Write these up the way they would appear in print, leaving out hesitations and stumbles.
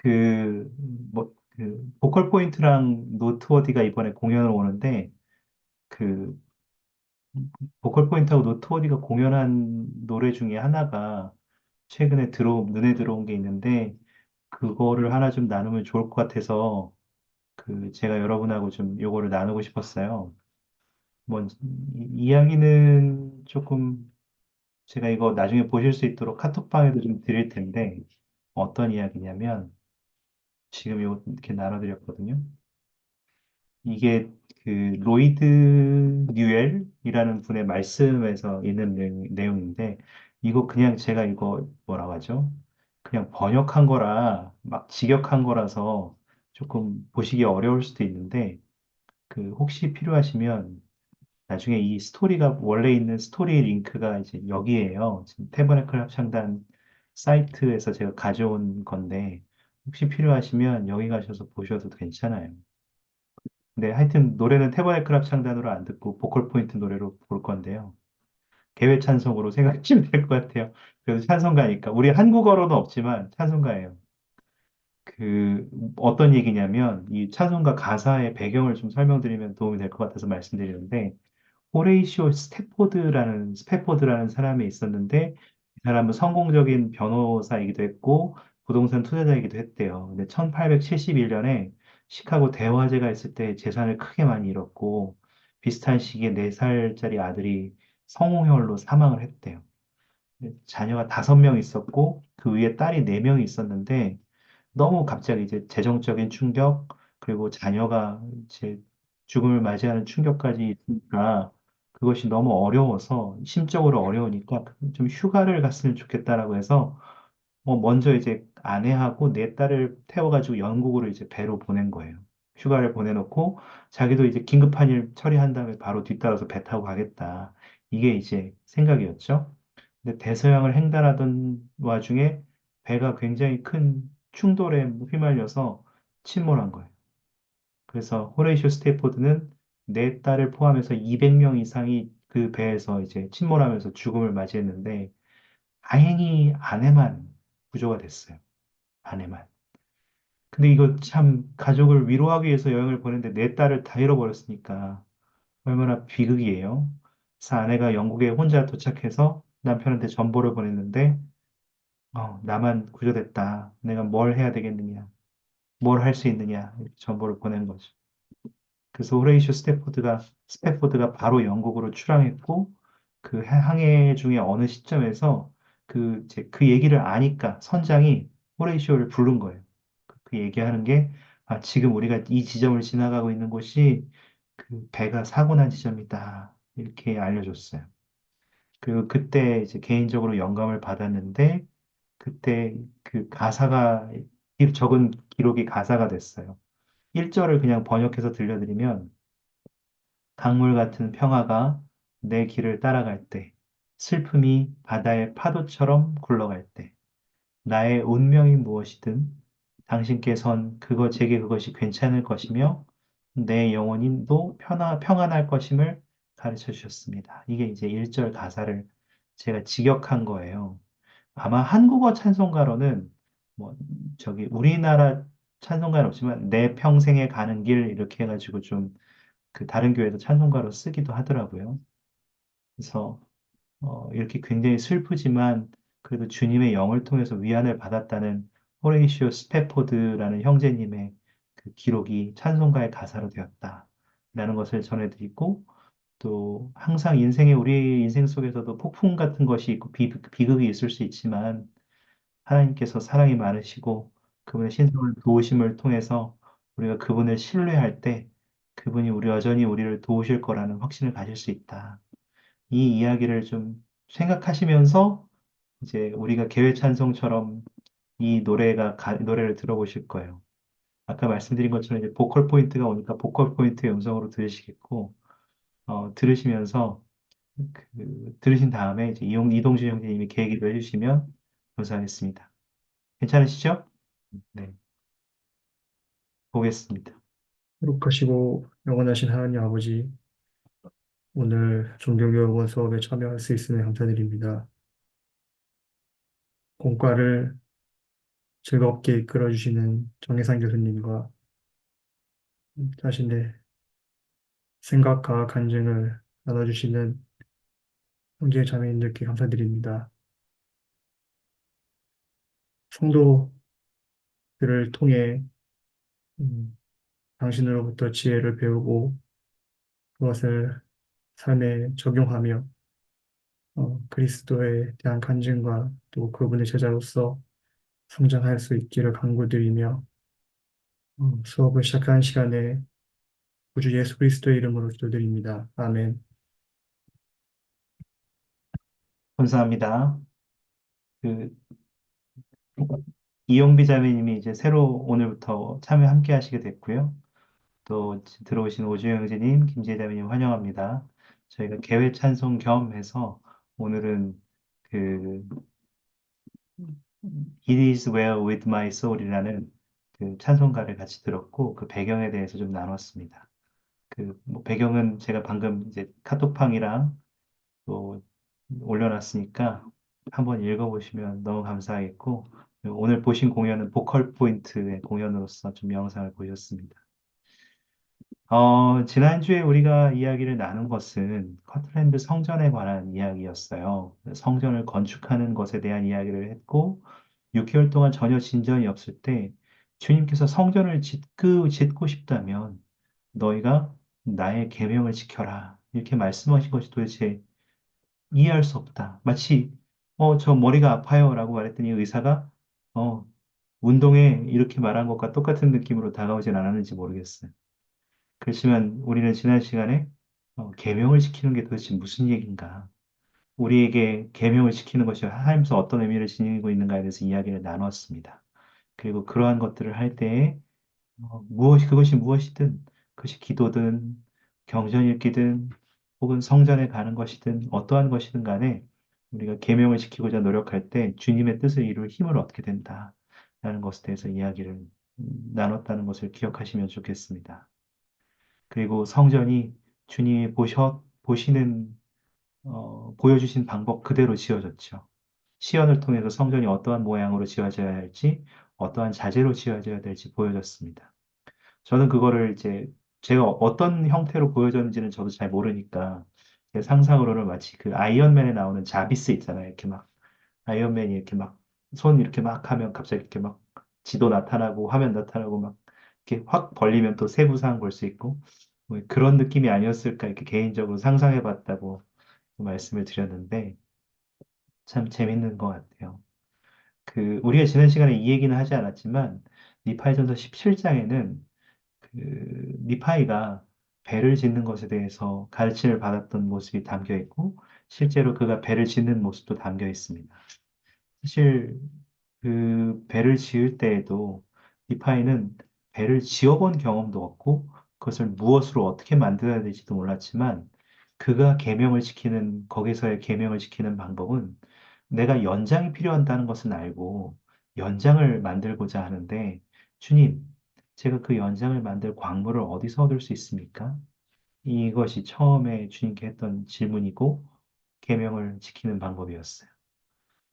그, 보컬 포인트랑 노트워디가 이번에 공연을 오는데, 그, 보컬 포인트하고 노트워디가 공연한 노래 중에 하나가 최근에 눈에 들어온 게 있는데, 그거를 하나 좀 나누면 좋을 것 같아서, 제가 여러분하고 좀 요거를 나누고 싶었어요. 이야기는 조금, 제가 이거 나중에 보실 수 있도록 카톡방에도 좀 드릴 텐데, 어떤 이야기냐면, 지금 이렇게 나눠드렸거든요. 이게 로이드 뉴엘이라는 분의 말씀에서 있는 내용인데, 이거 그냥 제가 이거 뭐라고 하죠? 그냥 번역한 거라, 막 직역한 거라서 조금 보시기 어려울 수도 있는데, 혹시 필요하시면 나중에 이 스토리가 원래 있는 스토리 링크가 이제 여기에요. 지금 태버네클 합창단 사이트에서 제가 가져온 건데, 혹시 필요하시면 여기 가셔서 보셔도 괜찮아요. 네, 하여튼 노래는 태버네클 합창단으로 안 듣고 보컬 포인트 노래로 볼 건데요. 개회 찬송으로 생각하시면 될 것 같아요. 그래도 찬송가니까. 우리 한국어로는 없지만 찬송가예요. 그, 어떤 얘기냐면, 이 찬송가 가사의 배경을 좀 설명드리면 도움이 될 것 같아서 말씀드리는데, 호레이시오 스패포드라는 사람이 있었는데, 이 사람은 성공적인 변호사이기도 했고, 부동산 투자자이기도 했대요. 근데 1871년에 시카고 대화재가 있을 때 재산을 크게 많이 잃었고, 비슷한 시기에 4살짜리 아들이 성홍혈로 사망을 했대요. 자녀가 5명 있었고, 그 위에 딸이 4명이 있었는데, 너무 갑자기 이제 재정적인 충격, 그리고 자녀가 이제 죽음을 맞이하는 충격까지 있으니까 그것이 너무 어려워서, 심적으로 어려우니까 좀 휴가를 갔으면 좋겠다라고 해서, 먼저 이제 아내하고 4딸을 태워가지고 영국으로 이제 배로 보낸 거예요. 휴가를 보내놓고 자기도 이제 긴급한 일 처리한 다음에 바로 뒤따라서 배 타고 가겠다. 이게 이제 생각이었죠. 근데 대서양을 횡단하던 와중에 배가 굉장히 큰 충돌에 휘말려서 침몰한 거예요. 그래서 호레이쇼 스테이포드는 4딸을 포함해서 200명 이상이 그 배에서 이제 침몰하면서 죽음을 맞이했는데, 다행히 아내만 구조가 됐어요. 아내만. 근데 이거 참 가족을 위로하기 위해서 여행을 보냈는데 4딸을 다 잃어버렸으니까 얼마나 비극이에요. 그래서 아내가 영국에 혼자 도착해서 남편한테 전보를 보냈는데, 나만 구조됐다. 내가 뭘 해야 되겠느냐. 뭘 할 수 있느냐. 이렇게 전보를 보낸 거죠. 그래서 호레이쇼 스태포드가 바로 영국으로 출항했고, 그 항해 중에 어느 시점에서 그 얘기를 아니까 선장이 호레이쇼를 부른 거예요. 그 얘기하는 게, 지금 우리가 이 지점을 지나가고 있는 곳이 그 배가 사고 난 지점이다. 이렇게 알려줬어요. 그리고 그때 이제 개인적으로 영감을 받았는데, 그때 그 가사가, 적은 기록이 가사가 됐어요. 1절을 그냥 번역해서 들려드리면, 강물 같은 평화가 내 길을 따라갈 때, 슬픔이 바다의 파도처럼 굴러갈 때, 나의 운명이 무엇이든 당신께선 제게 그것이 괜찮을 것이며 내 영혼도 평안할 것임을 가르쳐 주셨습니다. 이게 이제 1절 가사를 제가 직역한 거예요. 아마 한국어 찬송가로는 뭐 우리나라 찬송가는 없지만 내 평생에 가는 길 이렇게 해가지고 좀 다른 교회에서 찬송가로 쓰기도 하더라고요. 그래서 이렇게 굉장히 슬프지만 그래도 주님의 영을 통해서 위안을 받았다는 호레이시오 스패포드라는 형제님의 그 기록이 찬송가의 가사로 되었다라는 것을 전해드리고, 또 항상 우리 인생 속에서도 폭풍 같은 것이 있고 비극이 있을 수 있지만 하나님께서 사랑이 많으시고 그분의 신성한 도우심을 통해서 우리가 그분을 신뢰할 때 그분이 여전히 우리를 도우실 거라는 확신을 가질 수 있다. 이 이야기를 좀 생각하시면서 이제 우리가 개회 찬송처럼 노래를 들어보실 거예요. 아까 말씀드린 것처럼 이제 보컬 포인트가 오니까 보컬 포인트의 음성으로 들으시겠고, 들으시면서 들으신 다음에 이제 이동준 형제님이 계기도 해주시면 감사하겠습니다. 괜찮으시죠? 네, 보겠습니다. 거룩하시고 영원하신 하나님 아버지, 오늘 종교교육원 수업에 참여할 수 있음에 감사드립니다. 공과를 즐겁게 이끌어주시는 정혜상 교수님과 자신의 생각과 간증을 나눠주시는 형제 자매님들께 감사드립니다. 성도들을 통해 음, 당신으로부터 지혜를 배우고 그것을 삶에 적용하며 그리스도에 대한 간증과 또 그분의 제자로서 성장할 수 있기를 간구드리며 수업을 시작하는 시간에 구주 예수 그리스도의 이름으로 기도드립니다. 아멘. 감사합니다. 그 이용비 자매님이 이제 새로 오늘부터 참여 함께 하시게 됐고요. 또 들어오신 오주영 형제님, 김지혜 자매님 환영합니다. 저희가 개회 찬송 겸 해서 오늘은 그 It is well with my soul이라는 그 찬송가를 같이 들었고 그 배경에 대해서 좀 나눴습니다. 그뭐 배경은 제가 방금 이제 카톡방이랑 또 올려놨으니까 한번 읽어보시면 너무 감사하겠고 오늘 보신 공연은 보컬 포인트의 공연으로서 좀 영상을 보셨습니다. 지난주에 우리가 이야기를 나눈 것은 커트랜드 성전에 관한 이야기였어요. 성전을 건축하는 것에 대한 이야기를 했고, 6개월 동안 전혀 진전이 없을 때, 주님께서 성전을 짓고 싶다면, 너희가 나의 계명을 지켜라. 이렇게 말씀하신 것이 도대체 이해할 수 없다. 마치, 저 머리가 아파요. 라고 말했더니 의사가, 어, 운동에 이렇게 말한 것과 똑같은 느낌으로 다가오진 않았는지 모르겠어요. 그렇지만 우리는 지난 시간에 계명을 지키는 게 도대체 무슨 얘기인가? 우리에게 계명을 지키는 것이 하나님께서 어떤 의미를 지니고 있는가에 대해서 이야기를 나눴습니다. 그리고 그러한 것들을 할 때에 그것이 무엇이든 그것이 기도든 경전 읽기든 혹은 성전에 가는 것이든 어떠한 것이든 간에 우리가 계명을 지키고자 노력할 때 주님의 뜻을 이룰 힘을 얻게 된다라는 것에 대해서 이야기를 나눴다는 것을 기억하시면 좋겠습니다. 그리고 성전이 주님이 보여주신 방법 그대로 지어졌죠. 시연을 통해서 성전이 어떠한 모양으로 지어져야 할지, 어떠한 자재로 지어져야 될지 보여줬습니다. 저는 그거를 이제 제가 어떤 형태로 보여졌는지는 저도 잘 모르니까 제 상상으로는 마치 그 아이언맨에 나오는 자비스 있잖아요. 이렇게 막 아이언맨이 이렇게 막 손 이렇게 막 하면 갑자기 이렇게 막 지도 나타나고 화면 나타나고 막 이렇게 확 벌리면 또 세부사항 볼 수 있고 뭐 그런 느낌이 아니었을까 이렇게 개인적으로 상상해 봤다고 말씀을 드렸는데 참 재밌는 것 같아요. 우리가 지난 시간에 이 얘기는 하지 않았지만 니파이전서 17장에는 니파이가 배를 짓는 것에 대해서 가르침을 받았던 모습이 담겨 있고 실제로 그가 배를 짓는 모습도 담겨 있습니다. 사실 배를 지을 때에도 디파이는 배를 지어본 경험도 없고 그것을 무엇으로 어떻게 만들어야 될지도 몰랐지만 그가 계명을 지키는 거기서의 계명을 지키는 방법은 내가 연장이 필요한다는 것은 알고 연장을 만들고자 하는데 주님, 제가 그 연장을 만들 광물을 어디서 얻을 수 있습니까? 이것이 처음에 주님께 했던 질문이고 계명을 지키는 방법이었어요.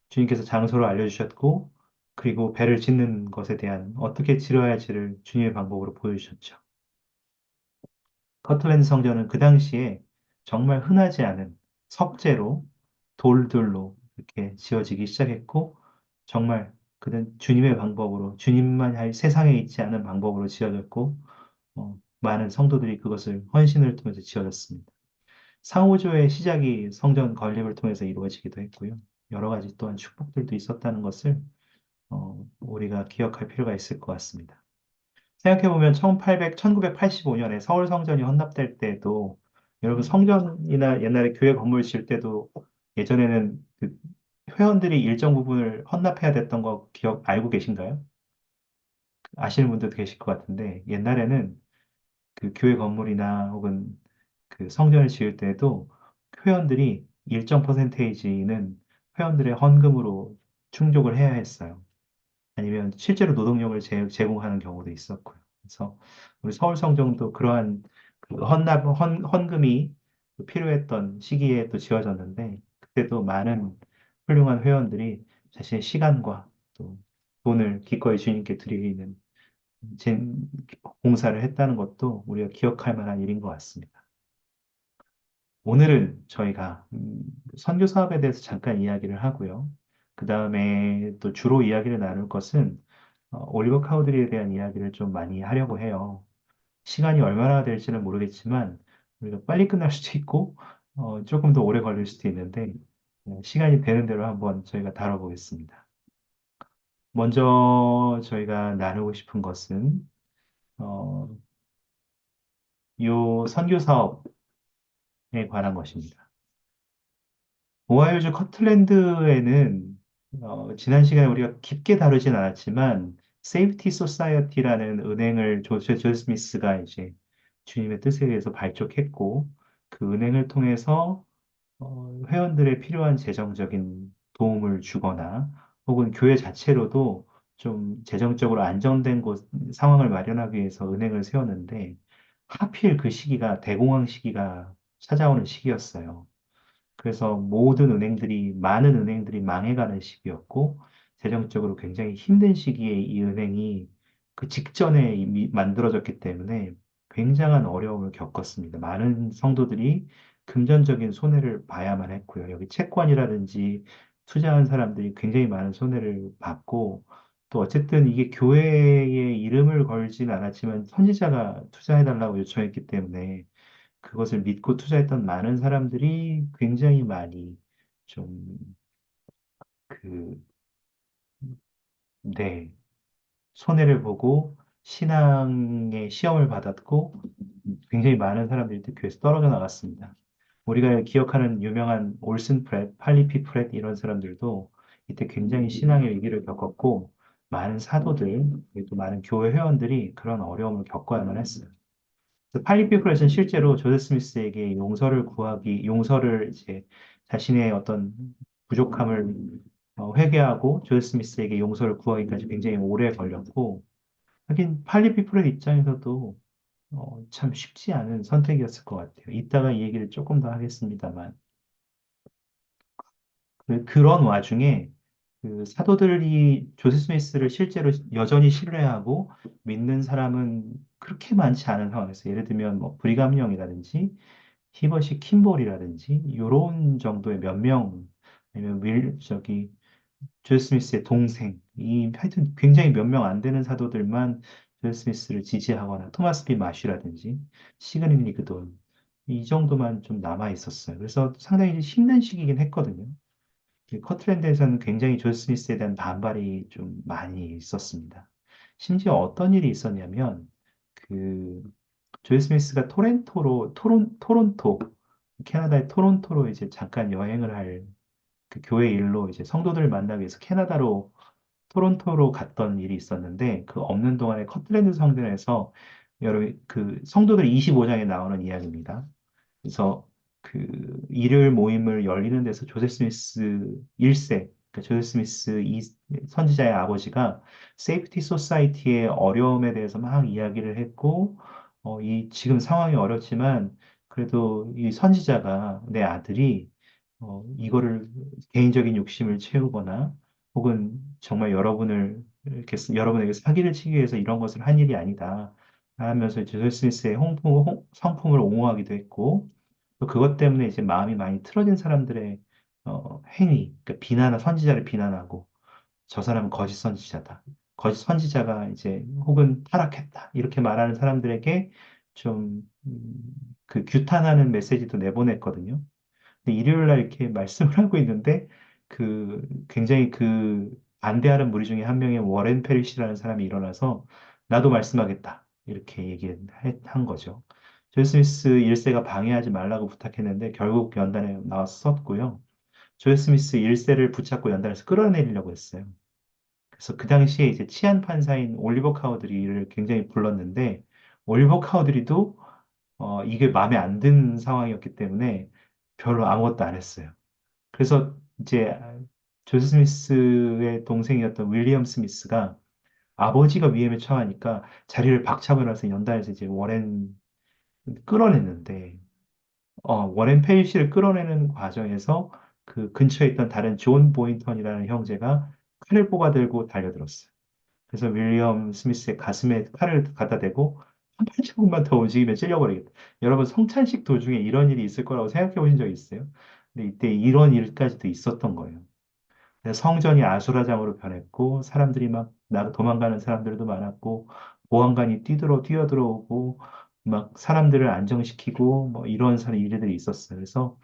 주님께서 장소를 알려주셨고, 그리고 배를 짓는 것에 대한 어떻게 지어야 할지를 주님의 방법으로 보여주셨죠. 커틀랜드 성전은 그 당시에 정말 흔하지 않은 석재로, 돌들로 이렇게 지어지기 시작했고, 정말 그는 주님의 방법으로, 주님만 할 세상에 있지 않은 방법으로 지어졌고, 많은 성도들이 그것을 헌신을 통해서 지어졌습니다. 상호조의 시작이 성전 건립을 통해서 이루어지기도 했고요. 여러 가지 또한 축복들도 있었다는 것을 우리가 기억할 필요가 있을 것 같습니다. 생각해보면 1985년에 서울 성전이 헌납될 때도 여러분 성전이나 옛날에 교회 건물 지을 때도 예전에는 그 회원들이 일정 부분을 헌납해야 됐던 거 알고 계신가요? 아시는 분들도 계실 것 같은데 옛날에는 그 교회 건물이나 혹은 그 성전을 지을 때도 회원들이 일정 퍼센테이지는 회원들의 헌금으로 충족을 해야 했어요. 아니면 실제로 노동력을 제공하는 경우도 있었고요. 그래서 우리 서울 성정도 그러한 헌금이 필요했던 시기에 또 지어졌는데 그때도 많은 훌륭한 회원들이 자신의 시간과 또 돈을 기꺼이 주님께 드리는 제 봉사를 했다는 것도 우리가 기억할 만한 일인 것 같습니다. 오늘은 저희가 선교 사업에 대해서 잠깐 이야기를 하고요. 그 다음에 또 주로 이야기를 나눌 것은 올리버 카우드리에 대한 이야기를 좀 많이 하려고 해요. 시간이 얼마나 될지는 모르겠지만 우리가 빨리 끝날 수도 있고 조금 더 오래 걸릴 수도 있는데 시간이 되는 대로 한번 저희가 다뤄보겠습니다. 먼저 저희가 나누고 싶은 것은 어, 요 선교 사업에 관한 것입니다. 오하이오주 커틀랜드에는 지난 시간에 우리가 깊게 다루진 않았지만 세이프티 소사이어티라는 은행을 조 스미스가 이제 주님의 뜻에 의해서 발족했고 그 은행을 통해서 회원들의 필요한 재정적인 도움을 주거나 혹은 교회 자체로도 좀 재정적으로 안정된 상황을 마련하기 위해서 은행을 세웠는데 하필 그 시기가 대공황 시기가 찾아오는 시기였어요. 그래서 많은 은행들이 망해가는 시기였고, 재정적으로 굉장히 힘든 시기에 이 은행이 그 직전에 이미 만들어졌기 때문에 굉장한 어려움을 겪었습니다. 많은 성도들이 금전적인 손해를 봐야만 했고요. 여기 채권이라든지 투자한 사람들이 굉장히 많은 손해를 봤고, 또 어쨌든 이게 교회의 이름을 걸진 않았지만 선지자가 투자해달라고 요청했기 때문에 그것을 믿고 투자했던 많은 사람들이 굉장히 많이 좀, 그, 네, 손해를 보고 신앙의 시험을 받았고 굉장히 많은 사람들이 또 교회에서 떨어져 나갔습니다. 우리가 기억하는 유명한 올슨 프렛, 팔리피 프렛 이런 사람들도 이때 굉장히 신앙의 위기를 겪었고 많은 사도들, 그리고 또 많은 교회 회원들이 그런 어려움을 겪어야만 했어요. 팔리피플렛은 실제로 조세 스미스에게 용서를 이제 자신의 어떤 부족함을 회개하고 조세 스미스에게 용서를 구하기까지 굉장히 오래 걸렸고, 하긴 팔리피플렛 입장에서도 참 쉽지 않은 선택이었을 것 같아요. 이따가 이 얘기를 조금 더 하겠습니다만, 그런 와중에 그 사도들이 조세 스미스를 실제로 여전히 신뢰하고 믿는 사람은 그렇게 많지 않은 상황에서 예를 들면 뭐 브리감령이라든지 히버시 킴볼이라든지 이런 정도의 몇 명, 아니면 조엘 스미스의 동생, 하여튼 굉장히 몇 명 안 되는 사도들만 조엘 스미스를 지지하거나 토마스 비 마쉬라든지 시그닛 리그돈 이 정도만 좀 남아 있었어요. 그래서 상당히 힘든 시기긴 했거든요. 이 커트랜드에서는 굉장히 조엘 스미스에 대한 반발이 좀 많이 있었습니다. 심지어 어떤 일이 있었냐면 그 조엘 스미스가 토론토, 캐나다의 토론토로 이제 잠깐 여행을 할 그 교회 일로 이제 성도들을 만나기 위해서 캐나다로 토론토로 갔던 일이 있었는데 그 없는 동안에 커틀랜드 성전에서 여러 그 성도들 25장에 나오는 이야기입니다. 그래서 그 일요일 모임을 열리는 데서 조세 스미스 1세, 그러니까 조세 스미스 선지자의 아버지가 세이프티 소사이티의 어려움에 대해서 막 이야기를 했고, 이 지금 상황이 어렵지만 그래도 이 선지자가 내 아들이 이거를 개인적인 욕심을 채우거나 혹은 정말 여러분에게 사기를 치기 위해서 이런 것을 한 일이 아니다. 하면서 조세 스미스의 성품을 옹호하기도 했고, 또 그것 때문에 이제 마음이 많이 틀어진 사람들의 그러니까 선지자를 비난하고 저 사람은 거짓 선지자다. 거짓 선지자가 이제 혹은 타락했다. 이렇게 말하는 사람들에게 좀, 그 규탄하는 메시지도 내보냈거든요. 근데 일요일 날 이렇게 말씀을 하고 있는데 굉장히 그 반대하는 무리 중에 한 명의 워렌 페리시라는 사람이 일어나서 나도 말씀하겠다. 이렇게 한 거죠. 존 스미스 1세가 방해하지 말라고 부탁했는데 결국 연단에 나와서 썼고요. 존 스미스 1세를 붙잡고 연단에서 끌어내리려고 했어요. 그래서 그 당시에 이제 치안 판사인 올리버 카우드리를 굉장히 불렀는데 올리버 카우드리도 이게 마음에 안 든 상황이었기 때문에 별로 아무것도 안 했어요. 그래서 이제 조스 스미스의 동생이었던 윌리엄 스미스가 아버지가 위험에 처하니까 자리를 박차고 나서 연단에서 이제 끌어냈는데, 워렌 페이시를 끌어내는 과정에서 그 근처에 있던 다른 존 보인턴이라는 형제가 칼을 뽑아들고 달려들었어요. 그래서 윌리엄 스미스의 가슴에 칼을 갖다 대고 한 발자국만 더 움직이면 찔려버리겠다. 여러분 성찬식 도중에 이런 일이 있을 거라고 생각해 보신 적 있어요? 근데 이때 이런 일까지도 있었던 거예요. 그래서 성전이 아수라장으로 변했고 사람들이 막 도망가는 사람들도 많았고 보안관이 뛰어들어오고 막 사람들을 안정시키고 뭐 이런 일들이 있었어요. 그래서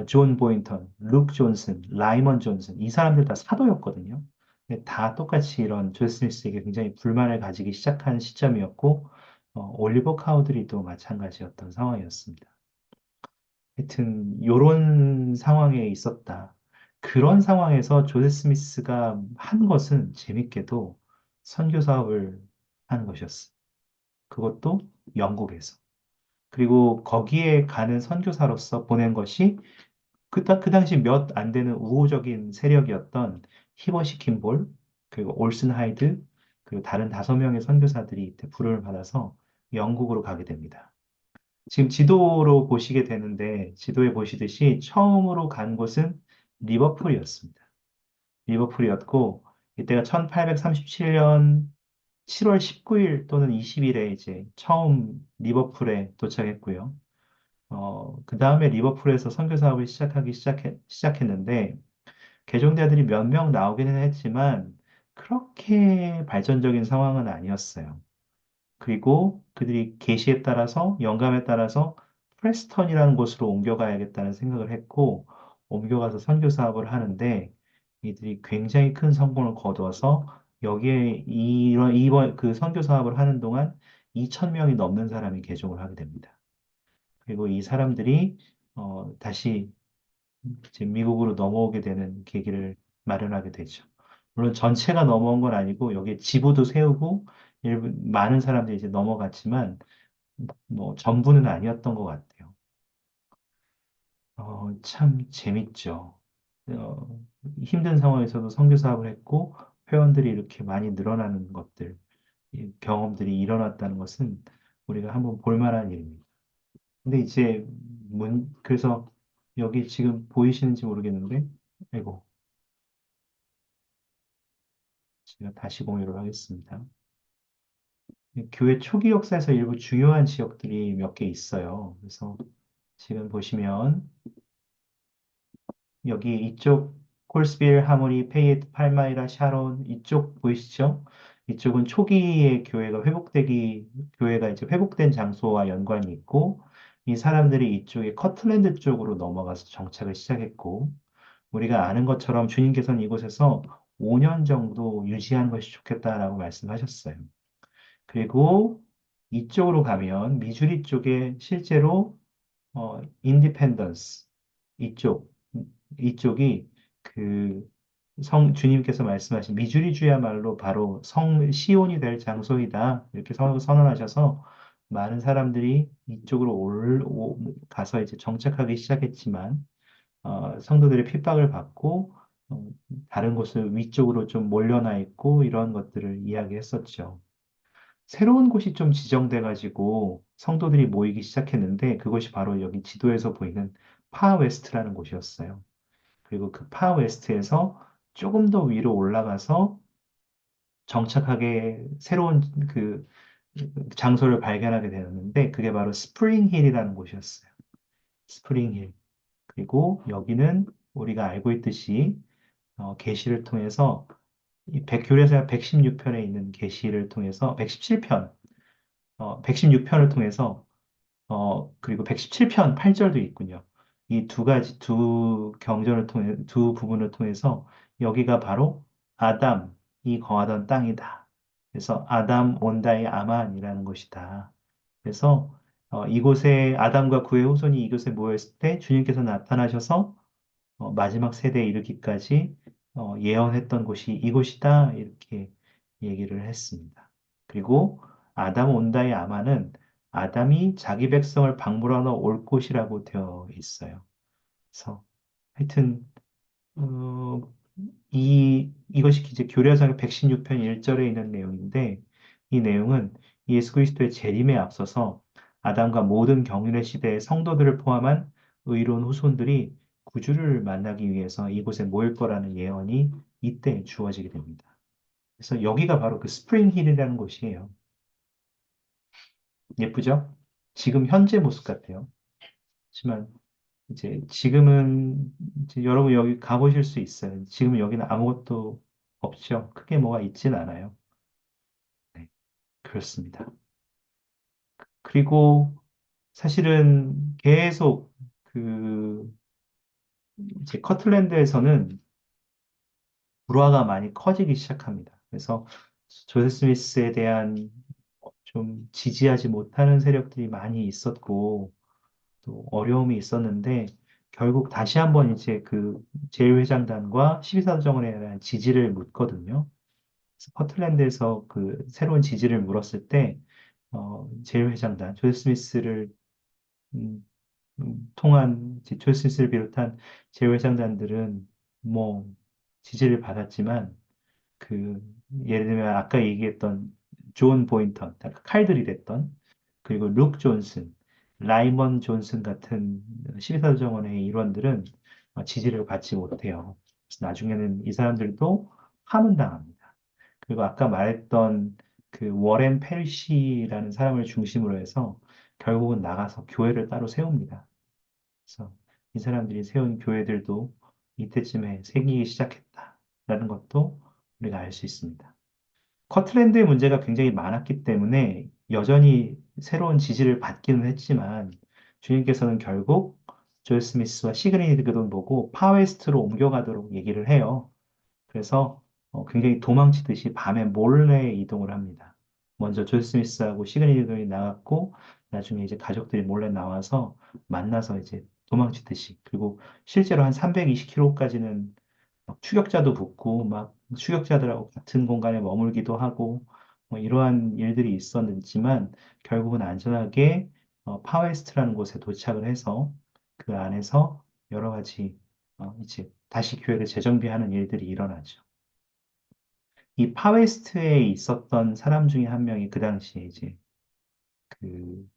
존 보인턴, 룩 존슨, 라이먼 존슨 이 사람들 다 사도였거든요. 근데 다 똑같이 이런 존 스미스에게 굉장히 불만을 가지기 시작한 시점이었고 올리버 카우드리도 마찬가지였던 상황이었습니다. 하여튼 요런 상황에 있었다. 그런 상황에서 조세 스미스가 한 것은 재밌게도 선교 사업을 하는 것이었어. 그것도 영국에서. 그리고 거기에 가는 선교사로서 보낸 것이 그 당시 몇 안 되는 우호적인 세력이었던 히버시 킴볼, 그리고 올슨 하이드, 그리고 다른 5명의 선교사들이 이때 부름을 받아서 영국으로 가게 됩니다. 지금 지도로 보시게 되는데, 지도에 보시듯이 처음으로 간 곳은 리버풀이었습니다. 리버풀이었고, 이때가 1837년 7월 19일 또는 20일에 이제 처음 리버풀에 도착했고요. 그 다음에 리버풀에서 선교 사업을 시작했는데, 개종자들이 몇 명 나오기는 했지만, 그렇게 발전적인 상황은 아니었어요. 그리고 그들이 계시에 따라서, 영감에 따라서 프레스턴이라는 곳으로 옮겨가야겠다는 생각을 했고, 옮겨가서 선교 사업을 하는데, 이들이 굉장히 큰 성공을 거두어서, 여기에 이번 그 선교 사업을 하는 동안 2천 명이 넘는 사람이 개종을 하게 됩니다. 그리고 이 사람들이 다시 이제 미국으로 넘어오게 되는 계기를 마련하게 되죠. 물론 전체가 넘어온 건 아니고 여기에 지부도 세우고 많은 사람들이 이제 넘어갔지만 뭐 전부는 아니었던 것 같아요. 참 재밌죠. 힘든 상황에서도 선교 사업을 했고 회원들이 이렇게 많이 늘어나는 것들, 이 경험들이 일어났다는 것은 우리가 한번 볼 만한 일입니다. 근데 이제 그래서 여기 지금 보이시는지 모르겠는데, 아이고, 제가 다시 공유를 하겠습니다. 이 교회 초기 역사에서 일부 중요한 지역들이 몇 개 있어요. 그래서 지금 보시면 여기 이쪽 콜스빌, 하모니, 페이에트, 팔마이라, 샤론 이쪽 보이시죠? 이쪽은 초기의 교회가 이제 회복된 장소와 연관이 있고 이 사람들이 이쪽에 커틀랜드 쪽으로 넘어가서 정착을 시작했고 우리가 아는 것처럼 주님께서는 이곳에서 5년 정도 유지하는 것이 좋겠다라고 말씀하셨어요. 그리고 이쪽으로 가면 미주리 쪽에 실제로 인디펜던스 이쪽 이쪽이 그 주님께서 말씀하신 미주리주야말로 바로 시온이 될 장소이다 이렇게 선언하셔서 많은 사람들이 이쪽으로 가서 이제 정착하기 시작했지만 성도들의 핍박을 받고 어, 다른 곳을 위쪽으로 좀 몰려나 있고 이런 것들을 이야기했었죠. 새로운 곳이 좀 지정돼 가지고 성도들이 모이기 시작했는데 그것이 바로 여기 지도에서 보이는 파웨스트라는 곳이었어요. 그리고 그 파웨스트에서 조금 더 위로 올라가서 정착하게 새로운 그 장소를 발견하게 되었는데 그게 바로 스프링 힐이라는 곳이었어요. 스프링 힐. 그리고 여기는 우리가 알고 있듯이 계시를 통해서 교례서 116편에 있는 계시를 통해서 117편, 116편을 통해서 그리고 117편 8절도 있군요. 이 두 부분을 통해서 여기가 바로 아담이 거하던 땅이다. 그래서 아담 온다의 아만이라는 것이다. 그래서 이곳에 아담과 그의 후손이 이곳에 모였을 때 주님께서 나타나셔서 마지막 세대에 이르기까지 예언했던 곳이 이곳이다. 이렇게 얘기를 했습니다. 그리고 아담 온다의 아마는 아담이 자기 백성을 방불하러 올 곳이라고 되어 있어요. 그래서 하여튼 어, 이것이 이제 교례서의 116편 1절에 있는 내용인데 이 내용은 예수 그리스도의 재림에 앞서서 아담과 모든 경륜의 시대의 성도들을 포함한 의로운 후손들이 구주를 만나기 위해서 이곳에 모일 거라는 예언이 이때 주어지게 됩니다. 그래서 여기가 바로 그 스프링 힐이라는 곳이에요. 예쁘죠? 지금 현재 모습 같아요. 하지만 이제 지금은 이제 여러분 여기 가보실 수 있어요. 지금 여기는 아무것도 없죠. 크게 뭐가 있진 않아요. 네, 그렇습니다. 그리고 사실은 계속 그 이제 커틀랜드에서는 불화가 많이 커지기 시작합니다. 그래서 조세 스미스에 대한 좀 지지하지 못하는 세력들이 많이 있었고 또 어려움이 있었는데 결국 다시 한번 이제 그 제1회장단과 12사정원에 대한 지지를 묻거든요. 그래서 퍼틀랜드에서 그 새로운 지지를 물었을 때 제1회장단 조세 스미스를 음, 통한 이제 조세 스미스를 비롯한 제1회장단들은 뭐 지지를 받았지만 그 예를 들면 아까 얘기했던 존 보인턴, 아까 칼들이 됐던 그리고 룩 존슨, 라이먼 존슨 같은 12사정원의 일원들은 지지를 받지 못해요. 그래서 나중에는 이 사람들도 파문당합니다. 그리고 아까 말했던 그 워렌 페리시라는 사람을 중심으로 해서 결국은 나가서 교회를 따로 세웁니다. 그래서 이 사람들이 세운 교회들도 이때쯤에 생기기 시작했다라는 것도 우리가 알 수 있습니다. 커트랜드의 문제가 굉장히 많았기 때문에 여전히 새로운 지지를 받기는 했지만 주님께서는 결국 조엘 스미스와 시그니드 그돈 보고 파웨스트로 옮겨가도록 얘기를 해요. 그래서 굉장히 도망치듯이 밤에 몰래 이동을 합니다. 먼저 조엘 스미스하고 시그니드 그돈이 나갔고 나중에 이제 가족들이 몰래 나와서 만나서 이제 도망치듯이 그리고 실제로 한 320km까지는 막 추격자도 붙고 막 추격자들하고 같은 공간에 머물기도 하고 뭐 이러한 일들이 있었지만 결국은 안전하게 파웨스트라는 곳에 도착을 해서 그 안에서 여러 가지 이제 다시 교회를 재정비하는 일들이 일어나죠. 이 파웨스트에 있었던 사람 중에 한 명이 그 당시에 이제 그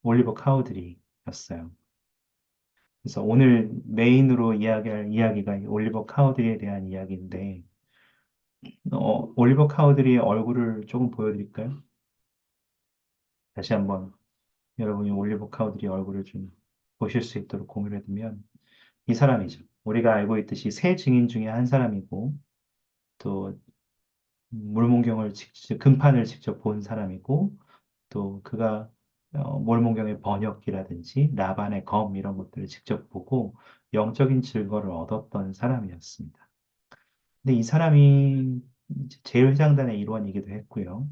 올리버 카우드리였어요. 그래서 오늘 메인으로 이야기할 이야기가 이 올리버 카우드리에 대한 이야기인데 올리버 카우드리의 얼굴을 조금 보여드릴까요? 다시 한번 여러분이 올리버 카우드리의 얼굴을 좀 보실 수 있도록 공유를 해두면 이 사람이죠. 우리가 알고 있듯이 세 증인 중에 한 사람이고 또 몰몬경을 직접 금판을 직접 본 사람이고 또 그가 몰몬경의 번역기라든지 라반의 검 이런 것들을 직접 보고 영적인 증거를 얻었던 사람이었습니다. 근데 이 사람이 이제 제일회장단의 일원이기도 했고요.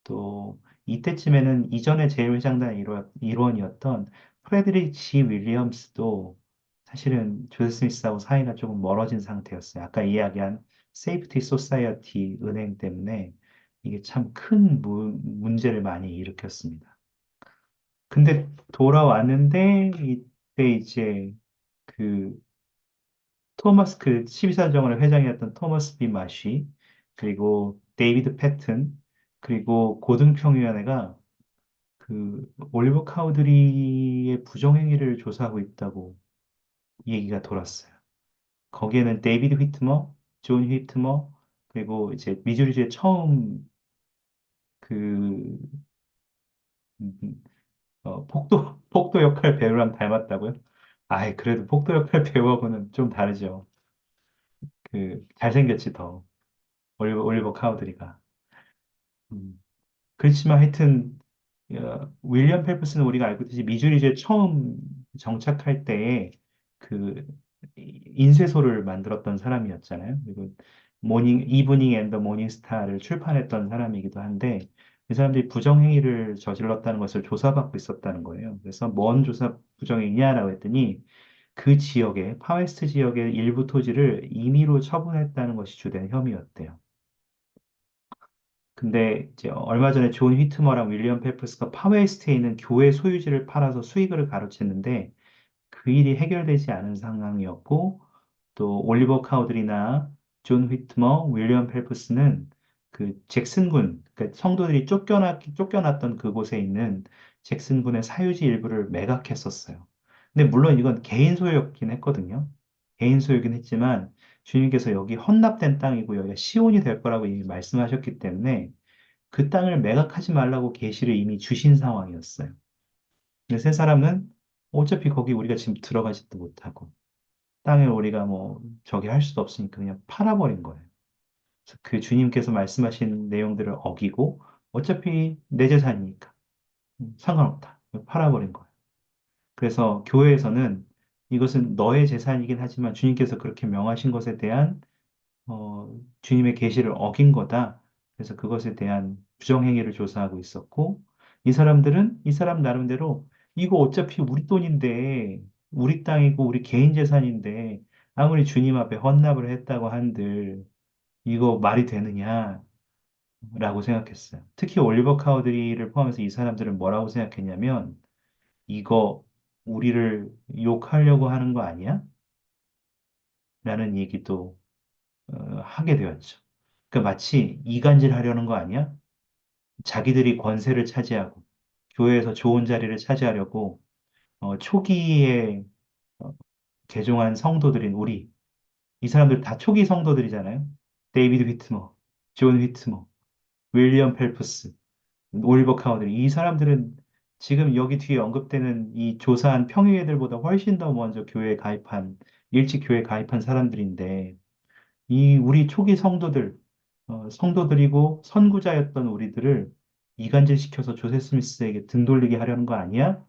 또 이때쯤에는 이전에 제일회장단 일원이었던 프레드릭 G. 윌리엄스도 사실은 조세 스미스하고 사이가 조금 멀어진 상태였어요. 아까 이야기한 세이프티 소사이어티 은행 때문에 이게 참 큰 문제를 많이 일으켰습니다. 근데 돌아왔는데 이때 이제 그 토마스 그 12사정원의 회장이었던 토머스 B. 마쉬 그리고 데이비드 패튼 그리고 고등평위원회가 그 올리버 카우드리의 부정행위를 조사하고 있다고 얘기가 돌았어요. 거기에는 데이비드 휘트머, 존 휘트머, 그리고 이제 미주리주에 처음 그 폭도 역할 배우랑 닮았다고요? 아이 그래도 폭도 역할 배우하고는 좀 다르죠. 그 잘생겼지 더 올리버 카우드리가. 음. 그렇지만 하여튼 윌리엄 펠프스는 우리가 알고 있듯이 미주리주에 처음 정착할 때에 그 인쇄소를 만들었던 사람이었잖아요. 그리고 이브닝 앤 더 모닝 스타를 출판했던 사람이기도 한데 이 사람들이 부정행위를 저질렀다는 것을 조사받고 있었다는 거예요. 그래서 뭔 조사 부정행위냐라고 했더니 그 지역에 파웨스트 지역의 일부 토지를 임의로 처분했다는 것이 주된 혐의였대요. 근데 이제 얼마 전에 존 휘트머랑 윌리엄 페퍼스가 파웨이스트에 있는 교회 소유지를 팔아서 수익을 가로챘는데 그 일이 해결되지 않은 상황이었고 또 올리버 카우드리나 존 휘트머, 윌리엄 펠프스는 그 잭슨군, 그러니까 성도들이 쫓겨났던 그곳에 있는 잭슨군의 사유지 일부를 매각했었어요. 근데 물론 이건 개인 소유였긴 했거든요. 개인 소유긴 했지만 주님께서 여기 헌납된 땅이고 여기가 시온이 될 거라고 이미 말씀하셨기 때문에 그 땅을 매각하지 말라고 계시를 이미 주신 상황이었어요. 근데 세 사람은 어차피 거기 우리가 지금 들어가지도 못하고 땅을 우리가 뭐 저기 할 수도 없으니까 그냥 팔아버린 거예요. 그래서 그 주님께서 말씀하신 내용들을 어기고 어차피 내 재산이니까 상관없다. 팔아버린 거예요. 그래서 교회에서는 이것은 너의 재산이긴 하지만 주님께서 그렇게 명하신 것에 대한 주님의 계시를 어긴 거다. 그래서 그것에 대한 부정행위를 조사하고 있었고, 이 사람들은 이 사람 나름대로 이거 어차피 우리 돈인데, 우리 땅이고 우리 개인 재산인데, 아무리 주님 앞에 헌납을 했다고 한들, 이거 말이 되느냐라고 생각했어요. 특히 올리버 카우드리를 포함해서 이 사람들은 뭐라고 생각했냐면, 이거 우리를 욕하려고 하는 거 아니야? 라는 얘기도 하게 되었죠. 그러니까 마치 이간질 하려는 거 아니야? 자기들이 권세를 차지하고 교회에서 좋은 자리를 차지하려고 초기에 어, 개종한 성도들인 우리 이 사람들 다 초기 성도들이잖아요. 데이비드 휘트머, 존 휘트머, 윌리엄 펠프스, 올버 카우들 이 사람들은 지금 여기 뒤에 언급되는 이 조사한 평의회들보다 훨씬 더 먼저 교회에 가입한 일찍 교회에 가입한 사람들인데 이 우리 초기 성도들, 성도들이고 선구자였던 우리들을 이간질시켜서 조세 스미스에게 등 돌리게 하려는 거 아니야?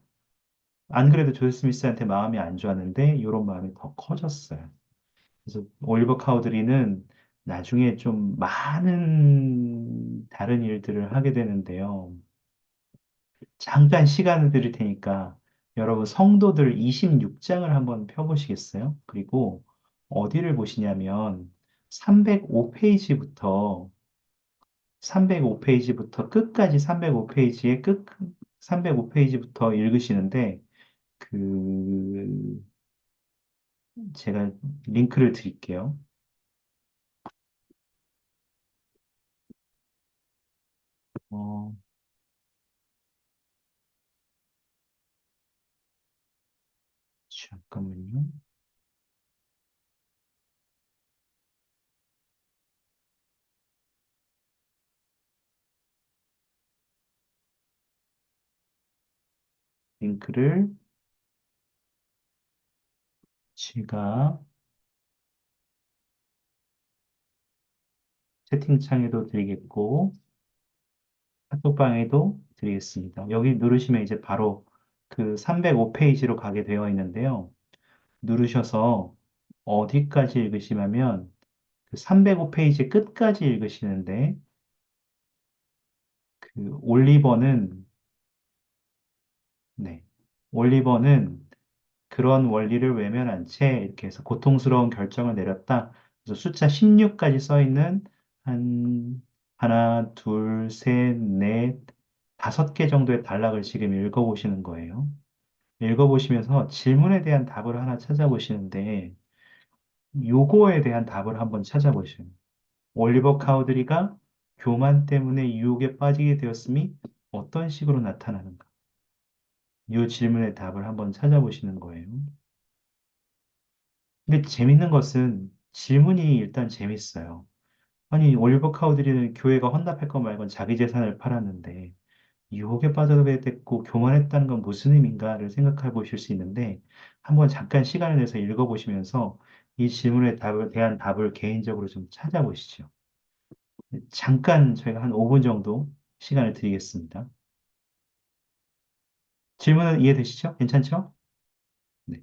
안 그래도 조세 스미스한테 마음이 안 좋았는데 이런 마음이 더 커졌어요. 그래서 올리버 카우드리는 나중에 좀 많은 다른 일들을 하게 되는데요. 잠깐 시간을 드릴 테니까 여러분 성도들 26장을 한번 펴보시겠어요? 그리고 어디를 보시냐면 305페이지부터 305페이지부터 끝까지 305페이지의 끝 305페이지부터 읽으시는데 그 제가 링크를 드릴게요. 어, 잠깐만요. 링크를 제가 채팅창에도 드리겠고 카톡방에도 드리겠습니다. 여기 누르시면 이제 바로 그 305페이지로 가게 되어 있는데요. 누르셔서 어디까지 읽으시냐면 그 305페이지 끝까지 읽으시는데 그 올리버는 네. 올리버는 그런 원리를 외면한 채 이렇게 해서 고통스러운 결정을 내렸다. 그래서 숫자 16까지 써 있는 한 하나, 둘, 셋, 넷, 다섯 개 정도의 단락을 지금 읽어보시는 거예요. 읽어보시면서 질문에 대한 답을 하나 찾아보시는데 요거에 대한 답을 한번 찾아보시면 올리버 카우드리가 교만 때문에 유혹에 빠지게 되었음이 어떤 식으로 나타나는가? 이 질문의 답을 한번 찾아보시는 거예요. 근데 재밌는 것은 질문이 일단 재밌어요. 아니, 올리버 카우드리는 교회가 헌납할 것 말고는 자기 재산을 팔았는데 유혹에 빠져게 됐고 교만했다는 건 무슨 의미인가를 생각해 보실 수 있는데 한번 잠깐 시간을 내서 읽어보시면서 이 질문에 대한 답을 개인적으로 좀 찾아보시죠. 잠깐 저희가 한 5분 정도 시간을 드리겠습니다. 질문은 이해되시죠? 괜찮죠? 네.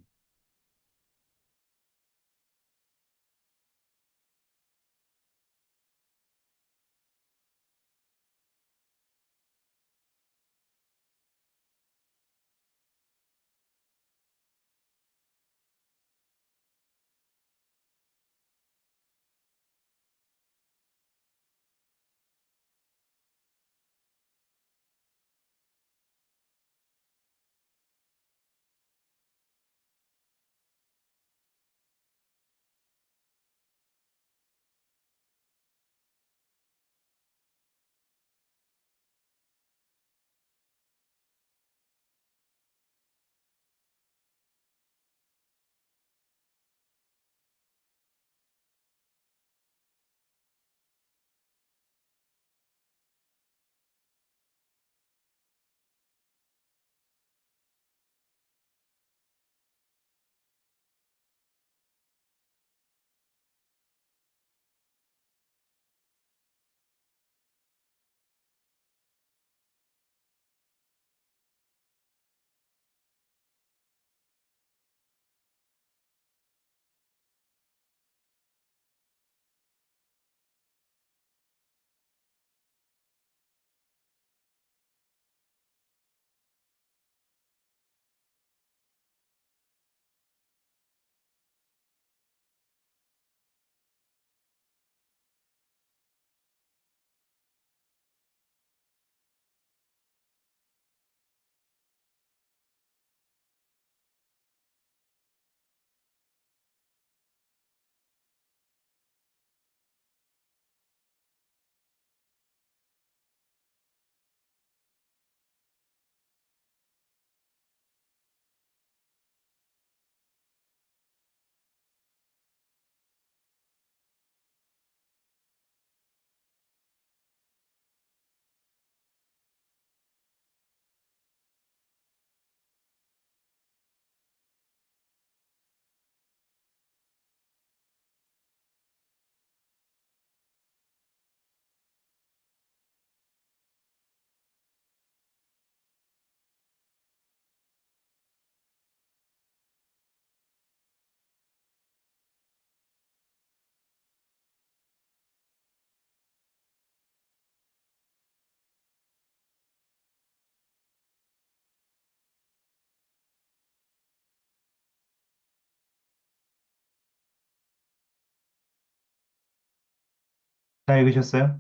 다 읽으셨어요?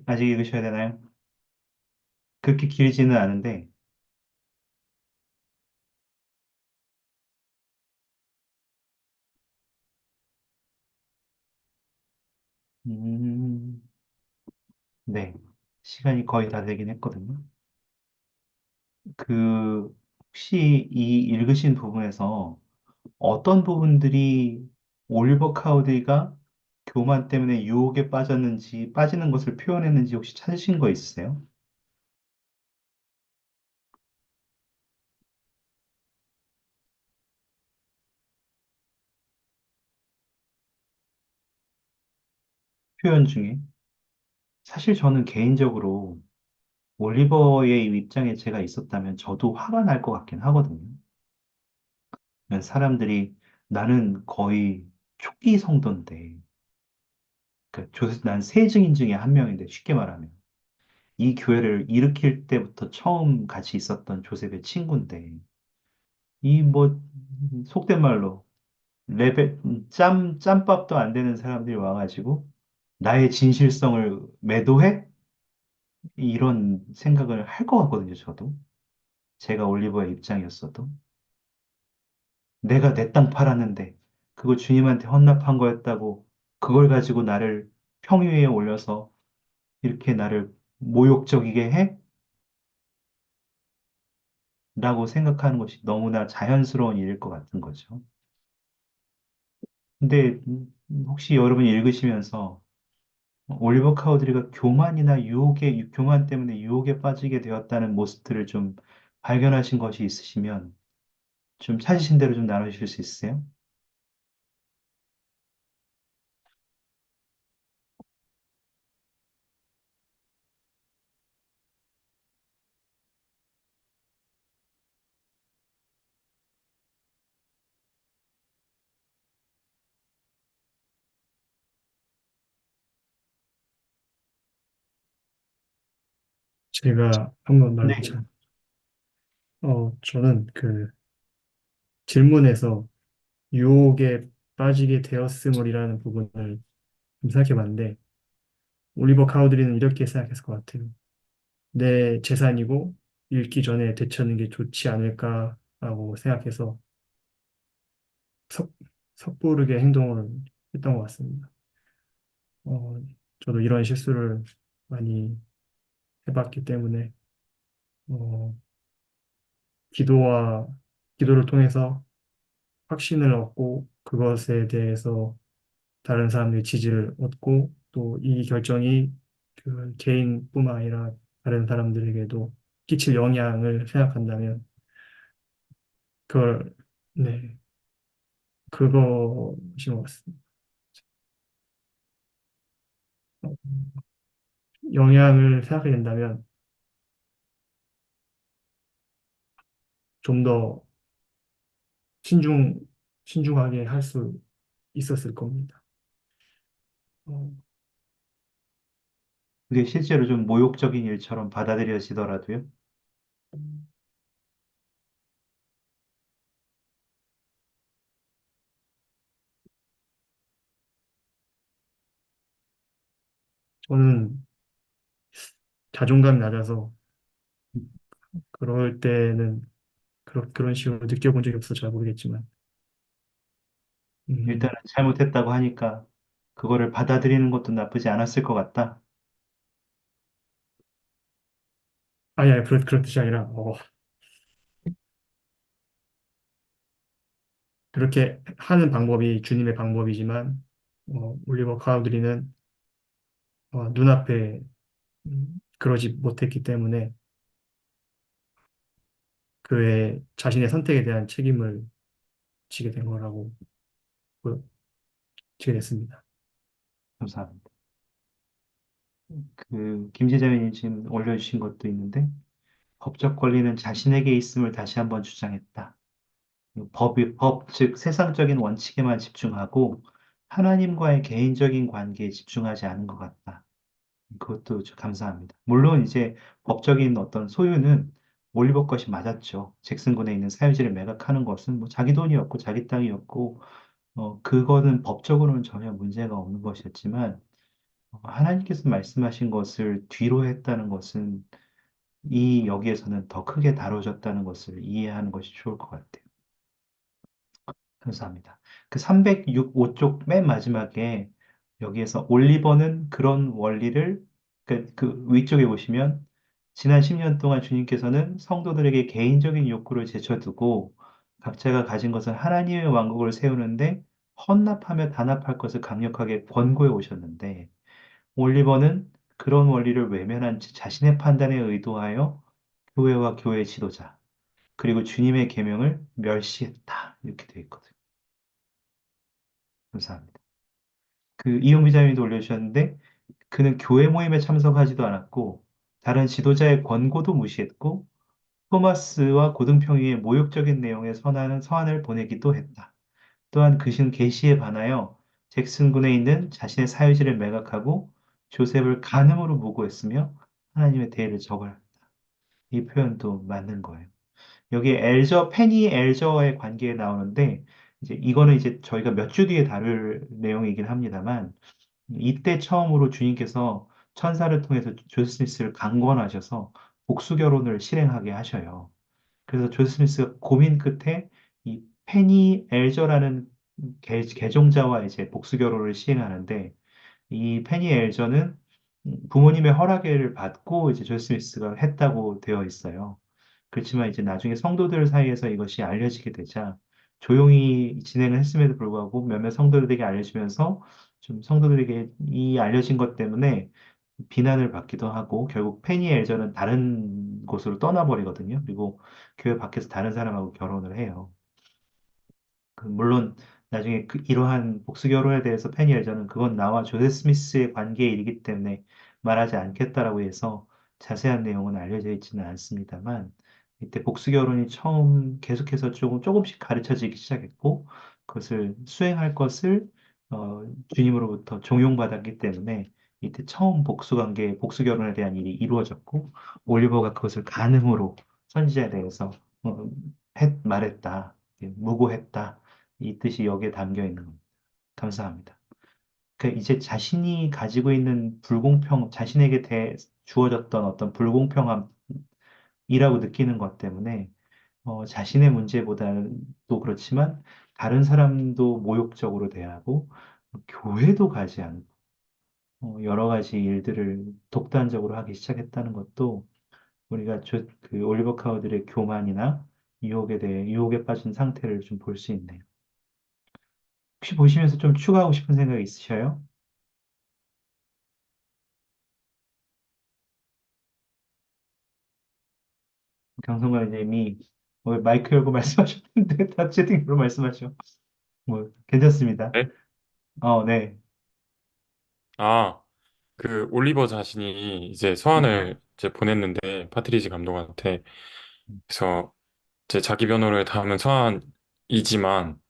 아직 읽으셔야 되나요? 그렇게 길지는 않은데, 음, 네. 시간이 거의 다 되긴 했거든요. 그, 혹시 이 읽으신 부분에서 어떤 부분들이 올리버 카우디가 교만 때문에 유혹에 빠졌는지, 빠지는 것을 표현했는지 혹시 찾으신 거 있으세요? 표현 중에. 사실 저는 개인적으로 올리버의 입장에 제가 있었다면 저도 화가 날 것 같긴 하거든요. 사람들이 나는 거의 초기 성도인데, 난 세증인 중에 한 명인데, 쉽게 말하면. 이 교회를 일으킬 때부터 처음 같이 있었던 조셉의 친구인데, 이 뭐, 속된 말로, 짬밥도 안 되는 사람들이 와가지고, 나의 진실성을 매도해? 이런 생각을 할 것 같거든요, 저도. 제가 올리버의 입장이었어도. 내가 내 땅 팔았는데, 그거 주님한테 헌납한 거였다고, 그걸 가지고 나를 평위에 올려서 이렇게 나를 모욕적이게 해? 라고 생각하는 것이 너무나 자연스러운 일일 것 같은 거죠. 근데 혹시 여러분이 읽으시면서 올리버 카우드리가 교만 때문에 유혹에 빠지게 되었다는 모습들을 좀 발견하신 것이 있으시면 좀 찾으신 대로 좀 나누실 수 있으세요? 제가 한번 말 네. 괜찮아요. 저는 그 질문에서 유혹에 빠지게 되었음이라는 부분을 좀 생각해 봤는데, 올리버 카우드리는 이렇게 생각했을 것 같아요. 내 재산이고 읽기 전에 되찾는 게 좋지 않을까라고 생각해서 섣, 섣부르게 행동을 했던 것 같습니다. 어, 저도 이런 실수를 많이 해봤기 때문에, 어, 기도와, 기도를 통해서 확신을 얻고 그것에 대해서 다른 사람들의 지지를 얻고 또 이 결정이 그 개인뿐만 아니라 다른 사람들에게도 끼칠 영향을 생각한다면 그걸, 네, 그것인 것 같습니다. 어, 영향을 생각하게 된다면 좀 더 신중, 신중하게 할 수 있었을 겁니다. 어, 그게 실제로 좀 모욕적인 일처럼 받아들여지더라도요. 저는 자존감이 낮아서 그럴 때는 그런 식으로 느껴본 적이 없어서 잘 모르겠지만, 일단은 음, 잘못했다고 하니까 그거를 받아들이는 것도 나쁘지 않았을 것 같다. 아니, 그런 뜻이 아니라, 그렇게 하는 방법이 주님의 방법이지만, 올리버 카우드리는 눈앞에 그러지 못했기 때문에 그의 자신의 선택에 대한 책임을 지게 된 거라고 보여지게 됐습니다. 감사합니다. 김지자매님 지금 올려주신 것도 있는데, 법적 권리는 자신에게 있음을 다시 한번 주장했다. 즉 세상적인 원칙에만 집중하고 하나님과의 개인적인 관계에 집중하지 않은 것 같다. 그것도 감사합니다. 물론 이제 법적인 어떤 소유는 올리버 것이 맞았죠. 잭슨 군에 있는 사유지를 매각하는 것은 뭐 자기 돈이었고 자기 땅이었고 그거는 법적으로는 전혀 문제가 없는 것이었지만, 하나님께서 말씀하신 것을 뒤로 했다는 것은 이 여기에서는 더 크게 다뤄졌다는 것을 이해하는 것이 좋을 것 같아요. 감사합니다. 그 305쪽 맨 마지막에 여기에서 올리버는 그런 원리를 그 위쪽에 보시면 지난 10년 동안 주님께서는 성도들에게 개인적인 욕구를 제쳐두고 각자가 가진 것은 하나님의 왕국을 세우는데 헌납하며 단합할 것을 강력하게 권고해 오셨는데 올리버는 그런 원리를 외면한 채 자신의 판단에 의도하여 교회와 교회 지도자 그리고 주님의 계명을 멸시했다 이렇게 되어 있거든요. 감사합니다. 그 이용 기자님도 올려주셨는데 그는 교회 모임에 참석하지도 않았고 다른 지도자의 권고도 무시했고 토마스와 고등평이의 모욕적인 내용의 서한을 보내기도 했다. 또한 그신 계시에 반하여 잭슨 군에 있는 자신의 사유지를 매각하고 조셉을 간음으로 무고했으며 하나님의 대의를 저버렸다. 이 표현도 맞는 거예요. 여기 페니 엘저와의 관계에 나오는데 이제 이거는 이제 저희가 몇 주 뒤에 다룰 내용이긴 합니다만 이때 처음으로 주님께서 천사를 통해서 조세 스미스를 강권하셔서 복수 결혼을 실행하게 하셔요. 그래서 조세 스미스가 고민 끝에 이 페니 엘저라는 개종자와 이제 복수 결혼을 시행하는데 이 페니 엘저는 부모님의 허락을 받고 이제 조세 스미스가 했다고 되어 있어요. 그렇지만 이제 나중에 성도들 사이에서 이것이 알려지게 되자 조용히 진행을 했음에도 불구하고 몇몇 성도들에게 알려지면서 좀 성도들에게 이 알려진 것 때문에 비난을 받기도 하고 결국 페니 엘저는 다른 곳으로 떠나버리거든요. 그리고 교회 밖에서 다른 사람하고 결혼을 해요. 물론 나중에 이러한 복수 결혼에 대해서 페니 엘저는 그건 나와 조세 스미스의 관계의 일이기 때문에 말하지 않겠다라고 해서 자세한 내용은 알려져 있지는 않습니다만 이때 복수 결혼이 처음 계속해서 조금씩 가르쳐지기 시작했고 그것을 수행할 것을 주님으로부터 종용받았기 때문에 이때 처음 복수 결혼에 대한 일이 이루어졌고 올리버가 그것을 간음으로 선지자에 대해서 어, 말했다, 무고했다. 이 뜻이 여기에 담겨 있는 겁니다. 감사합니다. 그 이제 자신이 가지고 있는 자신에게 주어졌던 어떤 불공평함이라고 느끼는 것 때문에 자신의 문제보다는 또 그렇지만 다른 사람도 모욕적으로 대하고 교회도 가지 않고 여러 가지 일들을 독단적으로 하기 시작했다는 것도 우리가 그 올리버 카우들의 교만이나 유혹에 빠진 상태를 좀 볼 수 있네요. 혹시 보시면서 좀 추가하고 싶은 생각 있으셔요? 강성관님이 마이크 열고 말씀하셨는데 다 채팅으로 말씀하셔. 뭐 괜찮습니다. 네? 네, 아, 그 올리버 자신이 이제 네, 서한을 이제 보냈는데 파트리지 감독한테 그래서 이제 자기 변호를 담은 서한이지만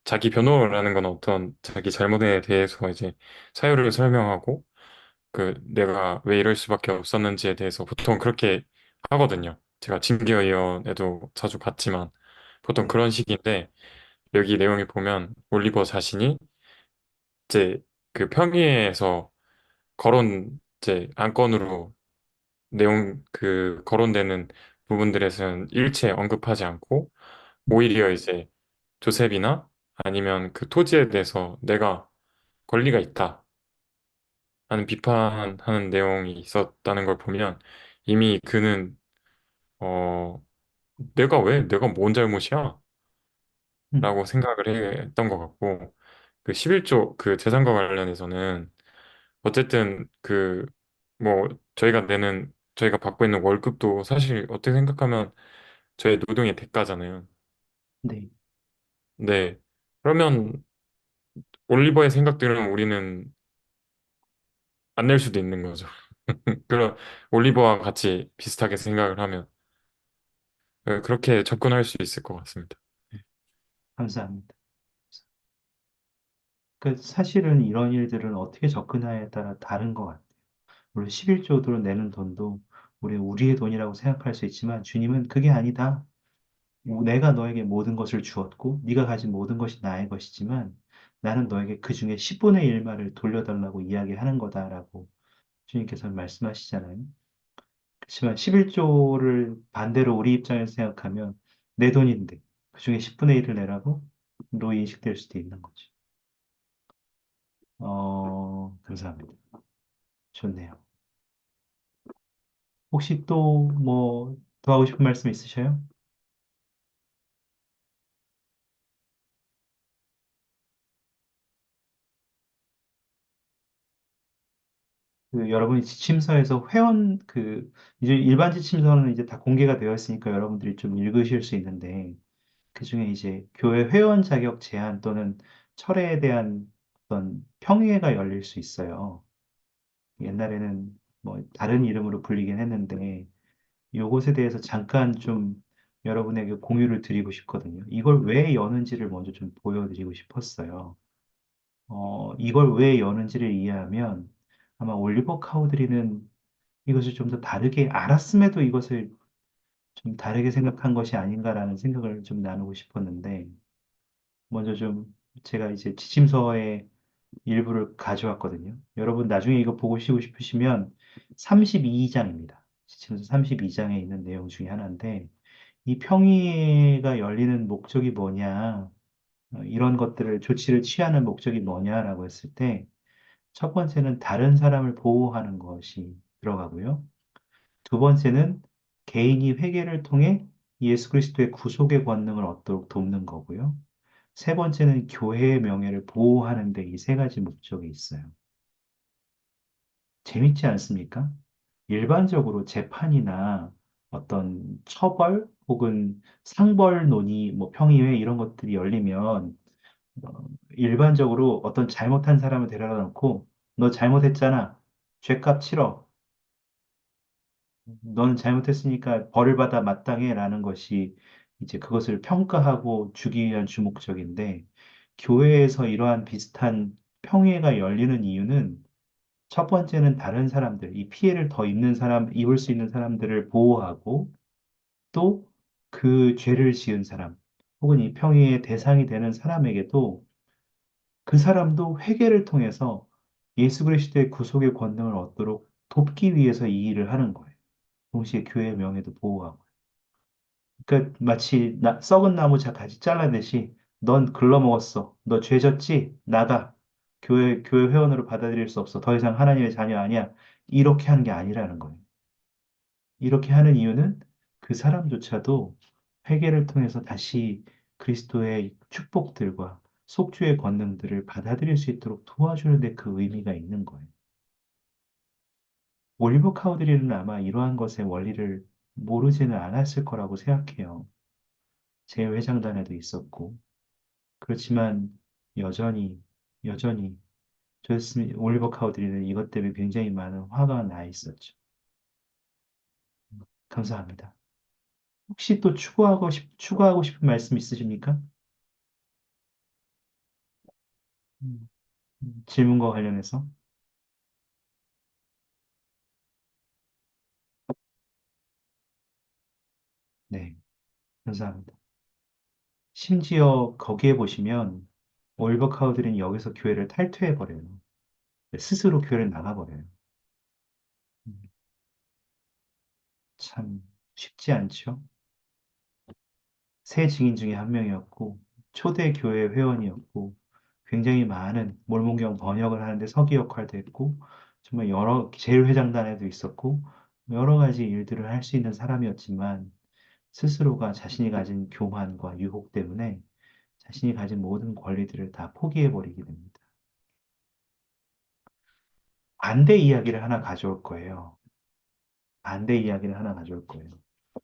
자기 변호라는 건 어떤 자기 잘못에 대해서 이제 사유를 설명하고 그 내가 왜 이럴 수밖에 없었는지에 대해서 보통 그렇게 하거든요. 제가 징계위원회도 자주 봤지만 보통 네, 그런 식인데 여기 내용에 보면 올리버 자신이 이제 그 평의에서 거론 이제 안건으로 내용 그 거론되는 부분들에서는 일체 언급하지 않고 오히려 이제 조셉이나 아니면 그 토지에 대해서 내가 권리가 있다 하는 비판하는 내용이 있었다는 걸 보면 이미 그는 어 내가 뭔 잘못이야? 음, 라고 생각을 했던 것 같고 그 11조 그 재산과 관련해서는 어쨌든 그 뭐 저희가 받고 있는 월급도 사실 어떻게 생각하면 저의 노동의 대가잖아요. 네, 네. 그러면 올리버의 생각들은 우리는 안 낼 수도 있는 거죠. 그럼 올리버와 같이 비슷하게 생각을 하면 그렇게 접근할 수 있을 것 같습니다. 감사합니다. 그 사실은 이런 일들은 어떻게 접근하냐에 따라 다른 것 같아요. 물론 11조로 내는 돈도 우리의 돈이라고 생각할 수 있지만 주님은 그게 아니다. 내가 너에게 모든 것을 주었고 네가 가진 모든 것이 나의 것이지만 나는 너에게 그 중에 10분의 1만을 돌려달라고 이야기하는 거다라고 주님께서는 말씀하시잖아요. 그렇지만 11조를 반대로 우리 입장에서 생각하면 내 돈인데 그 중에 10분의 1을 내라고 로 인식될 수도 있는 거죠. 감사합니다. 좋네요. 혹시 또 뭐 더 하고 싶은 말씀 있으셔요? 그 여러분이 지침서에서 이제 일반 지침서는 이제 다 공개가 되어 있으니까 여러분들이 좀 읽으실 수 있는데 그중에 이제 교회 회원 자격 제한 또는 철회에 대한 어떤 평의회가 열릴 수 있어요. 옛날에는 뭐 다른 이름으로 불리긴 했는데 요것에 대해서 잠깐 좀 여러분에게 공유를 드리고 싶거든요. 이걸 왜 여는지를 먼저 좀 보여드리고 싶었어요. 이걸 왜 여는지를 이해하면 아마 올리버 카우드리는 이것을 좀 더 다르게 알았음에도 이것을 좀 다르게 생각한 것이 아닌가라는 생각을 좀 나누고 싶었는데 먼저 좀 제가 이제 지침서의 일부를 가져왔거든요. 여러분 나중에 이거 보고 싶으시면 32장입니다. 지침서 32장에 있는 내용 중에 하나인데 이 평의가 열리는 목적이 뭐냐, 이런 것들을 조치를 취하는 목적이 뭐냐라고 했을 때 첫 번째는 다른 사람을 보호하는 것이 들어가고요. 두 번째는 개인이 회개를 통해 예수 그리스도의 구속의 권능을 얻도록 돕는 거고요. 세 번째는 교회의 명예를 보호하는 데 이 세 가지 목적이 있어요. 재밌지 않습니까? 일반적으로 재판이나 어떤 처벌 혹은 상벌 논의, 뭐 평의회 이런 것들이 열리면 어, 일반적으로 어떤 잘못한 사람을 데려다 놓고 너 잘못했잖아. 죄값 치러. 너는 잘못했으니까 벌을 받아 마땅해라는 것이 이제 그것을 평가하고 주기 위한 주목적인데 교회에서 이러한 비슷한 평회가 열리는 이유는 첫 번째는 다른 사람들, 이 피해를 더 입을 수 있는 사람들을 보호하고 또 그 죄를 지은 사람 혹은 이 평회의 대상이 되는 사람에게도 그 사람도 회개를 통해서 예수 그리스도의 구속의 권능을 얻도록 돕기 위해서 이 일을 하는 거예요. 동시에 교회의 명예도 보호하고. 그러니까 마치 썩은 나무 가지 잘라내시 넌 글러먹었어. 너 죄졌지? 나가. 교회 회원으로 받아들일 수 없어. 더 이상 하나님의 자녀 아니야. 이렇게 하는 게 아니라는 거예요. 이렇게 하는 이유는 그 사람조차도 회개를 통해서 다시 그리스도의 축복들과 속죄의 권능들을 받아들일 수 있도록 도와주는 데 그 의미가 있는 거예요. 올리버 카우드리는 아마 이러한 것의 원리를 모르지는 않았을 거라고 생각해요. 제 회장단에도 있었고. 그렇지만 여전히, 여전히 올리버 카우드리는 이것 때문에 굉장히 많은 화가 나 있었죠. 감사합니다. 혹시 또 추가하고 싶은 말씀 있으십니까? 음, 질문과 관련해서? 네, 감사합니다. 심지어 거기에 보시면 올버 카우드리는 여기서 교회를 탈퇴해버려요. 스스로 교회를 나가버려요. 음, 참 쉽지 않죠? 새 증인 중에 한 명이었고, 초대 교회 회원이었고, 굉장히 많은 몰몬경 번역을 하는데 서기 역할도 했고, 정말 여러 제일회장단에도 있었고, 여러 가지 일들을 할 수 있는 사람이었지만, 스스로가 자신이 가진 교만과 유혹 때문에 자신이 가진 모든 권리들을 다 포기해버리게 됩니다. 반대 이야기를 하나 가져올 거예요. 반대 이야기를 하나 가져올 거예요.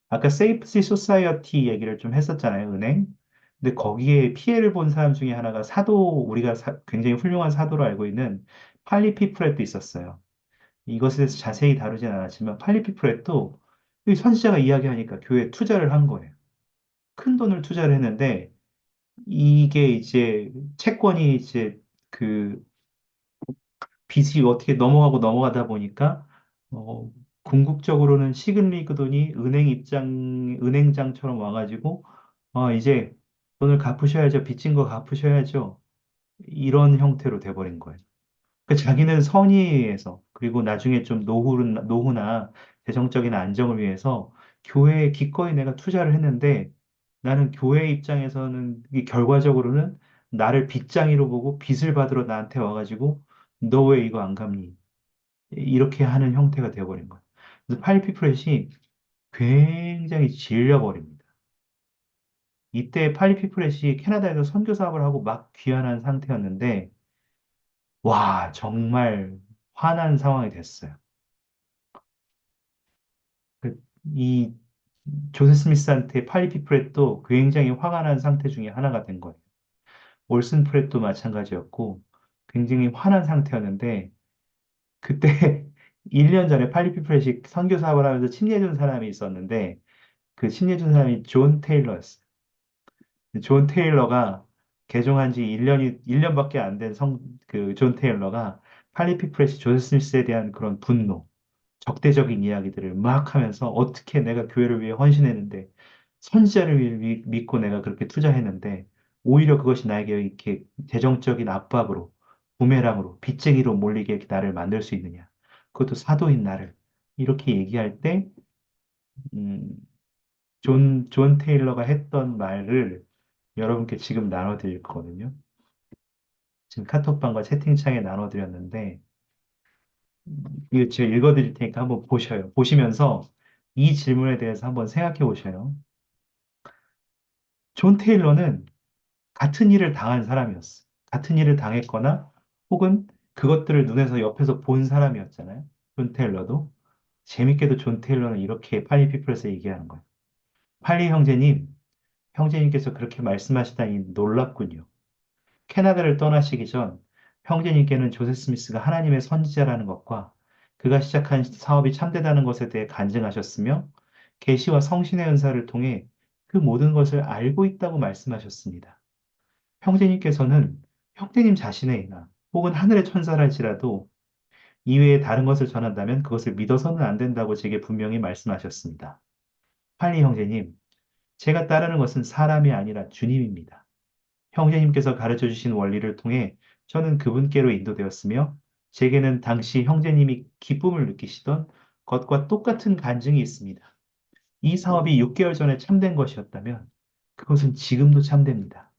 아까 세이프티 소사이어티 얘기를 좀 했었잖아요, 은행. 근데 거기에 피해를 본 사람 중에 하나가 우리가 굉장히 훌륭한 사도로 알고 있는 팔리피프렛도 있었어에 이것에 대해서 자세히 다루진 않았지만 팔리피프렛도 이 선지자가 이야기하니까 교회에 투자를 한 거예요. 큰 돈을 투자를 했는데 이게 이제 채권이 이제 그 빚이 어떻게 넘어가다 보니까 어, 궁극적으로는 시그니그 돈이 은행장처럼 와가지고 이제 돈을 갚으셔야죠. 빚진 거 갚으셔야죠. 이런 형태로 돼버린 거예요. 그 자기는 선의에서 그리고 나중에 좀 노후나 재정적인 안정을 위해서 교회에 기꺼이 내가 투자를 했는데 나는 교회 입장에서는 이 결과적으로는 나를 빚장이로 보고 빚을 받으러 나한테 와가지고 너 왜 이거 안 갚니? 이렇게 하는 형태가 되어버린 거예요. 그래서 파리피프렛이 굉장히 질려버립니다. 이때 파리피프렛이 캐나다에서 선교 사업을 하고 막 귀환한 상태였는데 와, 정말 화난 상황이 됐어요. 그, 이 조세 스미스한테 팔리피 프렛도 굉장히 화가 난 상태 중에 하나가 된 거예요. 올슨 프렛도 마찬가지였고 굉장히 화난 상태였는데 그때 1년 전에 팔리피 프렛이 선교 사업을 하면서 침례준 사람이 있었는데 그 침례준 사람이 존 테일러였어요. 존 테일러가 개종한 지 1년밖에 안 된 그 존 테일러가 팔리피 프렛이 조세 스미스에 대한 그런 분노, 적대적인 이야기들을 막 하면서 어떻게 내가 교회를 위해 헌신했는데 선지자를 위해 믿고 내가 그렇게 투자했는데 오히려 그것이 나에게 이렇게 재정적인 압박으로 부메랑으로 빚쟁이로 몰리게 나를 만들 수 있느냐. 그것도 사도인 나를 이렇게 얘기할 때 음, 존 테일러가 했던 말을 여러분께 지금 나눠드릴 거거든요. 지금 카톡방과 채팅창에 나눠드렸는데 이거 제가 읽어드릴 테니까 한번 보셔요. 보시면서 이 질문에 대해서 한번 생각해 보셔요. 존 테일러는 같은 일을 당한 사람이었어. 같은 일을 당했거나 혹은 그것들을 눈에서 옆에서 본 사람이었잖아요. 존 테일러도. 재밌게도 존 테일러는 이렇게 팔리 피플에서 얘기하는 거예요. 팔리 형제님, 형제님께서 그렇게 말씀하시다니 놀랍군요. 캐나다를 떠나시기 전 형제님께는 조세 스미스가 하나님의 선지자라는 것과 그가 시작한 사업이 참되다는 것에 대해 간증하셨으며 계시와 성신의 은사를 통해 그 모든 것을 알고 있다고 말씀하셨습니다. 형제님께서는 형제님 자신의나 혹은 하늘의 천사랄지라도 이외에 다른 것을 전한다면 그것을 믿어서는 안 된다고 제게 분명히 말씀하셨습니다. 팔리 형제님, 제가 따르는 것은 사람이 아니라 주님입니다. 형제님께서 가르쳐 주신 원리를 통해 저는 그분께로 인도되었으며, 제게는 당시 형제님이 기쁨을 느끼시던 것과 똑같은 간증이 있습니다. 이 사업이 6개월 전에 참된 것이었다면, 그것은 지금도 참됩니다.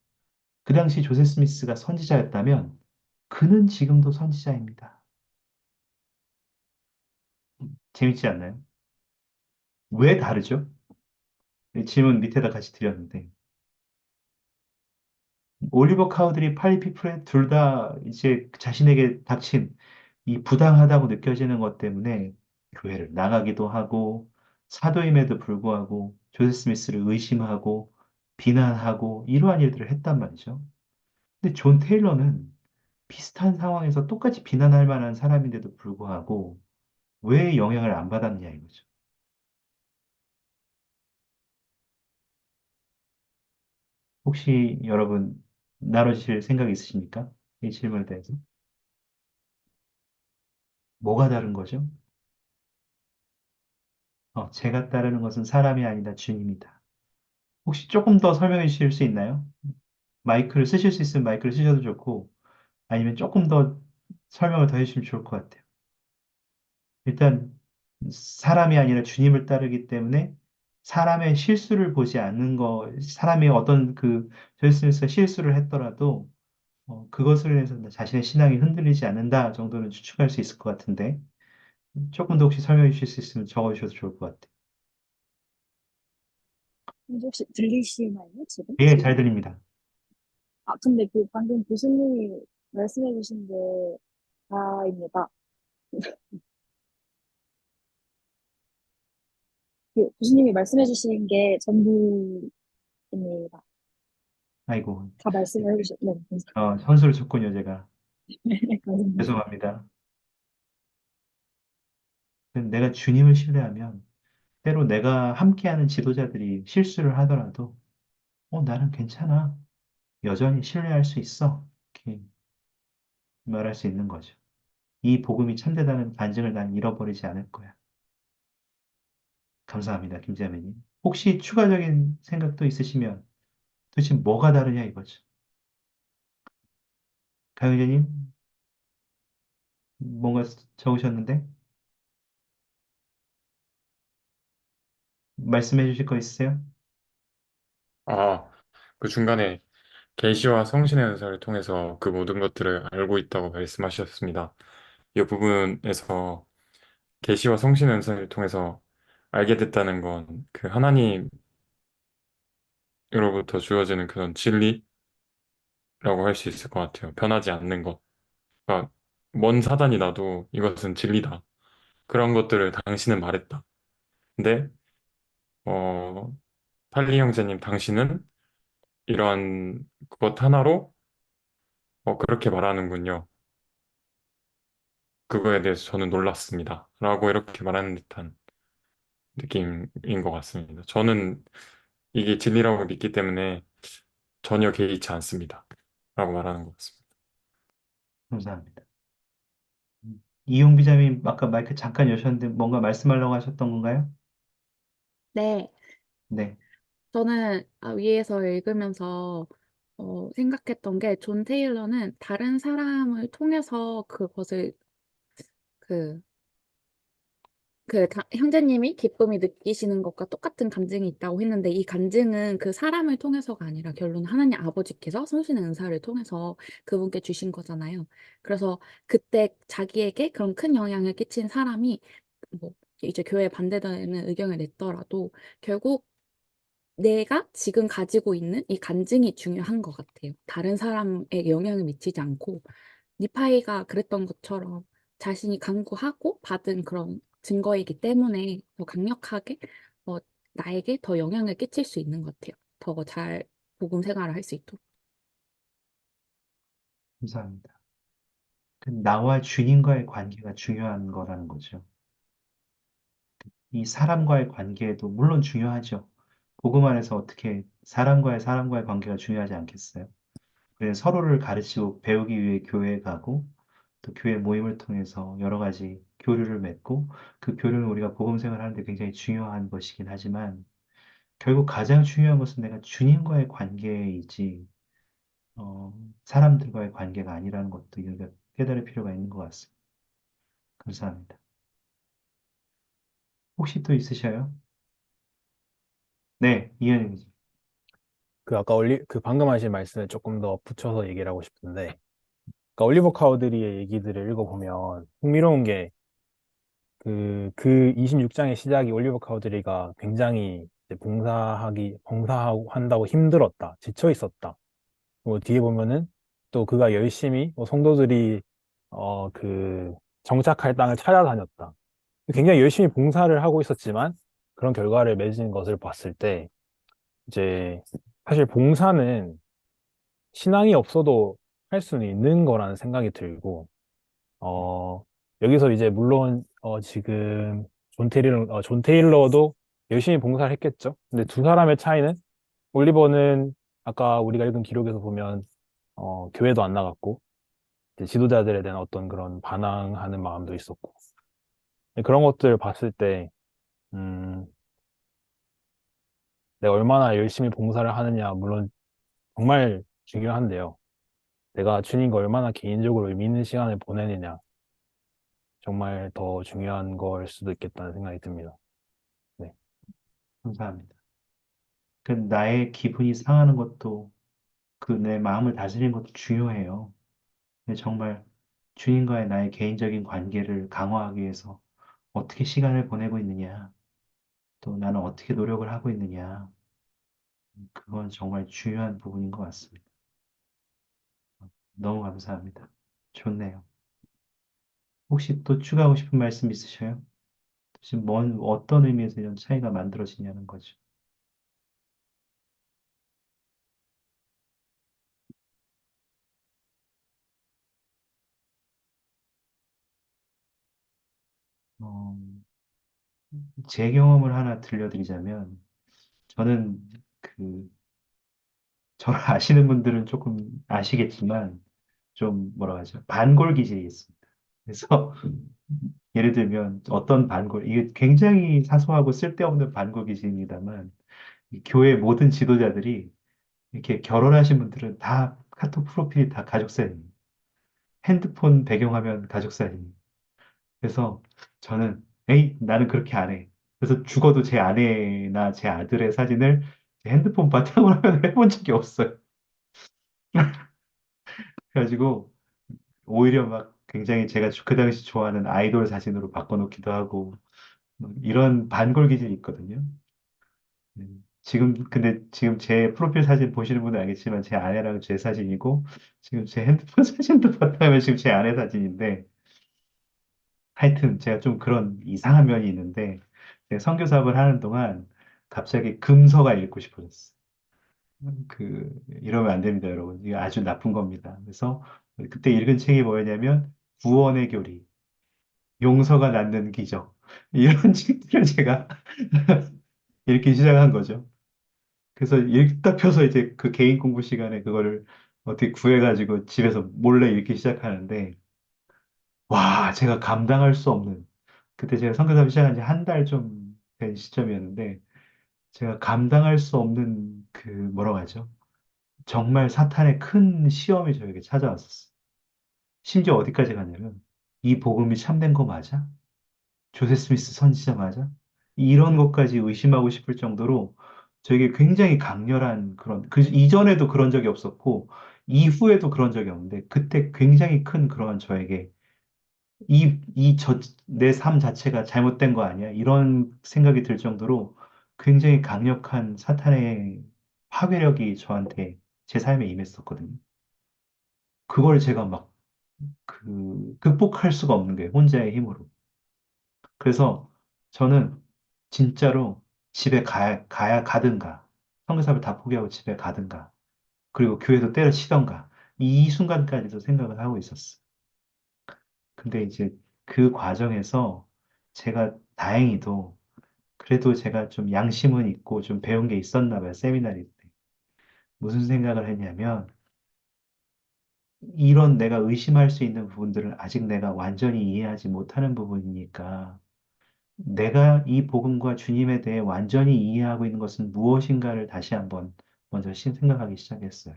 그 당시 조세 스미스가 선지자였다면, 그는 지금도 선지자입니다. 재밌지 않나요? 왜 다르죠? 이 질문 밑에다 같이 드렸는데, 올리버 카우들이 팔리피프레 둘 다 이제 자신에게 닥친 이 부당하다고 느껴지는 것 때문에 교회를 나가기도 하고 사도임에도 불구하고 조세 스미스를 의심하고 비난하고 이러한 일들을 했단 말이죠. 근데 존 테일러는 비슷한 상황에서 똑같이 비난할 만한 사람인데도 불구하고 왜 영향을 안 받았냐 이거죠. 혹시 여러분 나눠주실 생각 있으십니까? 이 질문에 대해서. 뭐가 다른 거죠? 제가 따르는 것은 사람이 아니다 주님이다. 혹시 조금 더 설명해 주실 수 있나요? 마이크를 쓰실 수 있으면 마이크를 쓰셔도 좋고, 아니면 조금 더 설명을 더 해주시면 좋을 것 같아요. 일단, 사람이 아니라 주님을 따르기 때문에 사람의 실수를 보지 않는 사람이 어떤 저였으면서 실수를 했더라도, 그것을 해서 자신의 신앙이 흔들리지 않는다 정도는 추측할 수 있을 것 같은데, 조금 더 혹시 설명해 주실 수 있으면 적어주셔도 좋을 것 같아요. 근데 혹시 들리시나요? 지금? 예, 잘 들립니다. 아, 근데 그 방금 교수님이 말씀해 주신 게 다입니다. 그 교수님이 말씀해 주신 게 전부입니다. 아이고, 다 말씀을 해주셨, 네, 선수를 쳤군요, 제가. 감사합니다. 죄송합니다. 내가 주님을 신뢰하면 때로 내가 함께하는 지도자들이 실수를 하더라도 나는 괜찮아. 여전히 신뢰할 수 있어. 이렇게 말할 수 있는 거죠. 이 복음이 참되다는 간증을 난 잃어버리지 않을 거야. 감사합니다, 김자매님. 혹시 추가적인 생각도 있으시면 도대체 뭐가 다르냐 이거죠. 강의자님, 뭔가 적으셨는데 말씀해 주실 거 있으세요? 아, 그 중간에 계시와 성신의 은사를 통해서 그 모든 것들을 알고 있다고 말씀하셨습니다. 이 부분에서 계시와 성신의 은사를 통해서 알게 됐다는 건 그 하나님으로부터 주어지는 그런 진리라고 할 수 있을 것 같아요. 변하지 않는 것. 그러니까 먼 사단이 나도 이것은 진리다. 그런 것들을 당신은 말했다. 근데 어, 팔리 형제님 당신은 이러한 것 하나로 그렇게 말하는군요. 그거에 대해서 저는 놀랐습니다. 라고 이렇게 말하는 듯한 느낌인 것 같습니다. 저는 이게 진리라고 믿기 때문에 전혀 개의치 않습니다. 라고 말하는 것 같습니다. 감사합니다. 이용 비자님 아까 마이크 잠깐 여셨는데 뭔가 말씀하려고 하셨던 건가요? 네, 네, 저는 위에서 읽으면서 생각했던 게 존 테일러는 다른 사람을 통해서 그것을 그, 형제님이 기쁨이 느끼시는 것과 똑같은 감정이 있다고 했는데 이 감정은 그 사람을 통해서가 아니라 결론 하나님 아버지께서 성신의 은사를 통해서 그분께 주신 거잖아요. 그래서 그때 자기에게 그런 큰 영향을 끼친 사람이 뭐 이제 교회에 반대되는 의견을 냈더라도 결국 내가 지금 가지고 있는 이 간증이 중요한 것 같아요. 다른 사람에게 영향을 미치지 않고 니파이가 그랬던 것처럼 자신이 강구하고 받은 그런 증거이기 때문에 더 강력하게 어, 나에게 더 영향을 끼칠 수 있는 것 같아요. 더 잘 복음 생활을 할 수 있도록. 감사합니다. 그 나와 주님과의 관계가 중요한 거라는 거죠. 이 사람과의 관계도 물론 중요하죠. 복음 안에서 어떻게 사람과의 관계가 중요하지 않겠어요? 그래서 서로를 가르치고 배우기 위해 교회에 가고 또 교회 모임을 통해서 여러 가지 교류를 맺고 그 교류는 우리가 복음 생활하는데 굉장히 중요한 것이긴 하지만 결국 가장 중요한 것은 내가 주님과의 관계이지 어, 사람들과의 관계가 아니라는 것도 우리가 깨달을 필요가 있는 것 같습니다. 감사합니다. 혹시 또 있으셔요? 네, 이현입니다. 그 아까 그 방금 하신 말씀에 조금 더 붙여서 얘기를 하고 싶은데, 그러니까 올리버 카우드리의 얘기들을 읽어보면 흥미로운 게 그 26장의 시작이 올리버 카우드리가 굉장히 이제 봉사하고 한다고 힘들었다, 지쳐 있었다. 뭐 뒤에 보면은 또 그가 열심히 뭐 성도들이 그 정착할 땅을 찾아다녔다. 굉장히 열심히 봉사를 하고 있었지만 그런 결과를 맺은 것을 봤을 때 이제 사실 봉사는 신앙이 없어도 할 수는 있는 거라는 생각이 들고, 어, 여기서 이제 물론, 지금 존 테일러도 열심히 봉사를 했겠죠. 근데 두 사람의 차이는 올리버는 아까 우리가 읽은 기록에서 보면, 교회도 안 나갔고, 이제 지도자들에 대한 어떤 그런 반항하는 마음도 있었고, 그런 것들을 봤을 때, 음, 내가 얼마나 열심히 봉사를 하느냐, 물론 정말 중요한데요. 내가 주님과 얼마나 개인적으로 의미 있는 시간을 보내느냐, 정말 더 중요한 걸 수도 있겠다는 생각이 듭니다. 네. 감사합니다. 그 나의 기분이 상하는 것도 그 내 마음을 다스리는 것도 중요해요. 근데 정말 주님과의 나의 개인적인 관계를 강화하기 위해서 어떻게 시간을 보내고 있느냐, 또 나는 어떻게 노력을 하고 있느냐, 그건 정말 중요한 부분인 것 같습니다. 너무 감사합니다. 좋네요. 혹시 또 추가하고 싶은 말씀 있으셔요? 지금 어떤 의미에서 이런 차이가 만들어지냐는 거죠. 어, 제 경험을 하나 들려드리자면, 저는 그, 저를 아시는 분들은 조금 아시겠지만, 좀 뭐라 하죠? 반골 기질이 있습니다. 그래서 예를 들면 어떤 반골, 이게 굉장히 사소하고 쓸데없는 반골 기질입니다만, 이 교회 모든 지도자들이 이렇게 결혼하신 분들은 다 카톡 프로필이 다 가족 사진이에요. 핸드폰 배경화면 가족 사진이에요. 그래서 저는, 에이, 나는 그렇게 안 해. 그래서 죽어도 제 아내나 제 아들의 사진을 제 핸드폰 바탕으로 화면을 해본 적이 없어요. 그래가지고, 오히려 막 굉장히 제가 그 당시 좋아하는 아이돌 사진으로 바꿔놓기도 하고, 이런 반골기질이 있거든요. 근데 지금 제 프로필 사진 보시는 분은 알겠지만, 제 아내랑 제 사진이고, 지금 제 핸드폰 사진도 바탕화면 지금 제 아내 사진인데, 하여튼 제가 좀 그런 이상한 면이 있는데, 제가 선교 사업을 하는 동안 갑자기 금서가 읽고 싶어졌어요. 이러면 안 됩니다, 여러분. 이게 아주 나쁜 겁니다. 그래서 그때 읽은 책이 뭐였냐면, 구원의 교리, 용서가 낳는 기적. 이런 책들을 제가 읽기 시작한 거죠. 그래서 읽다 펴서 이제 그 개인 공부 시간에 그거를 어떻게 구해가지고 집에서 몰래 읽기 시작하는데, 와, 제가 감당할 수 없는, 그때 제가 선교사를 시작한 지 한 달 좀 된 시점이었는데, 제가 감당할 수 없는 뭐라고 하죠? 정말 사탄의 큰 시험이 저에게 찾아왔었어요. 심지어 어디까지 가냐면, 이 복음이 참된 거 맞아? 조세 스미스 선지자 맞아? 이런 것까지 의심하고 싶을 정도로 저에게 굉장히 강렬한 그 이전에도 그런 적이 없었고, 이후에도 그런 적이 없는데, 그때 굉장히 큰 그러한 저에게 내 삶 자체가 잘못된 거 아니야? 이런 생각이 들 정도로 굉장히 강력한 사탄의 파괴력이 저한테 제 삶에 임했었거든요. 그걸 제가 막 극복할 수가 없는 거예요. 혼자의 힘으로. 그래서 저는 진짜로 집에 가든가, 성교사를 다 포기하고 집에 가든가, 그리고 교회도 때려치던가, 이 순간까지도 생각을 하고 있었어요. 근데 이제 그 과정에서 제가 다행히도 그래도 제가 좀 양심은 있고 좀 배운 게 있었나 봐요, 세미나리 때. 무슨 생각을 했냐면, 이런 내가 의심할 수 있는 부분들을 아직 내가 완전히 이해하지 못하는 부분이니까, 내가 이 복음과 주님에 대해 완전히 이해하고 있는 것은 무엇인가를 다시 한번 먼저 생각하기 시작했어요.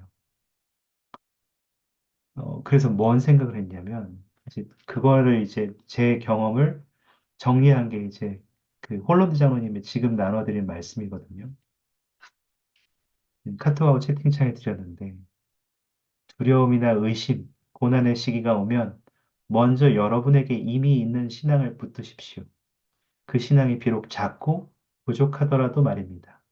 그래서 뭔 생각을 했냐면, 이제 그거를 이제 제 경험을 정리한 게 이제 홀런드 장로님이 지금 나눠드린 말씀이거든요. 카톡하고 채팅창에 드렸는데, 두려움이나 의심, 고난의 시기가 오면 먼저 여러분에게 이미 있는 신앙을 붙드십시오. 그 신앙이 비록 작고 부족하더라도 말입니다.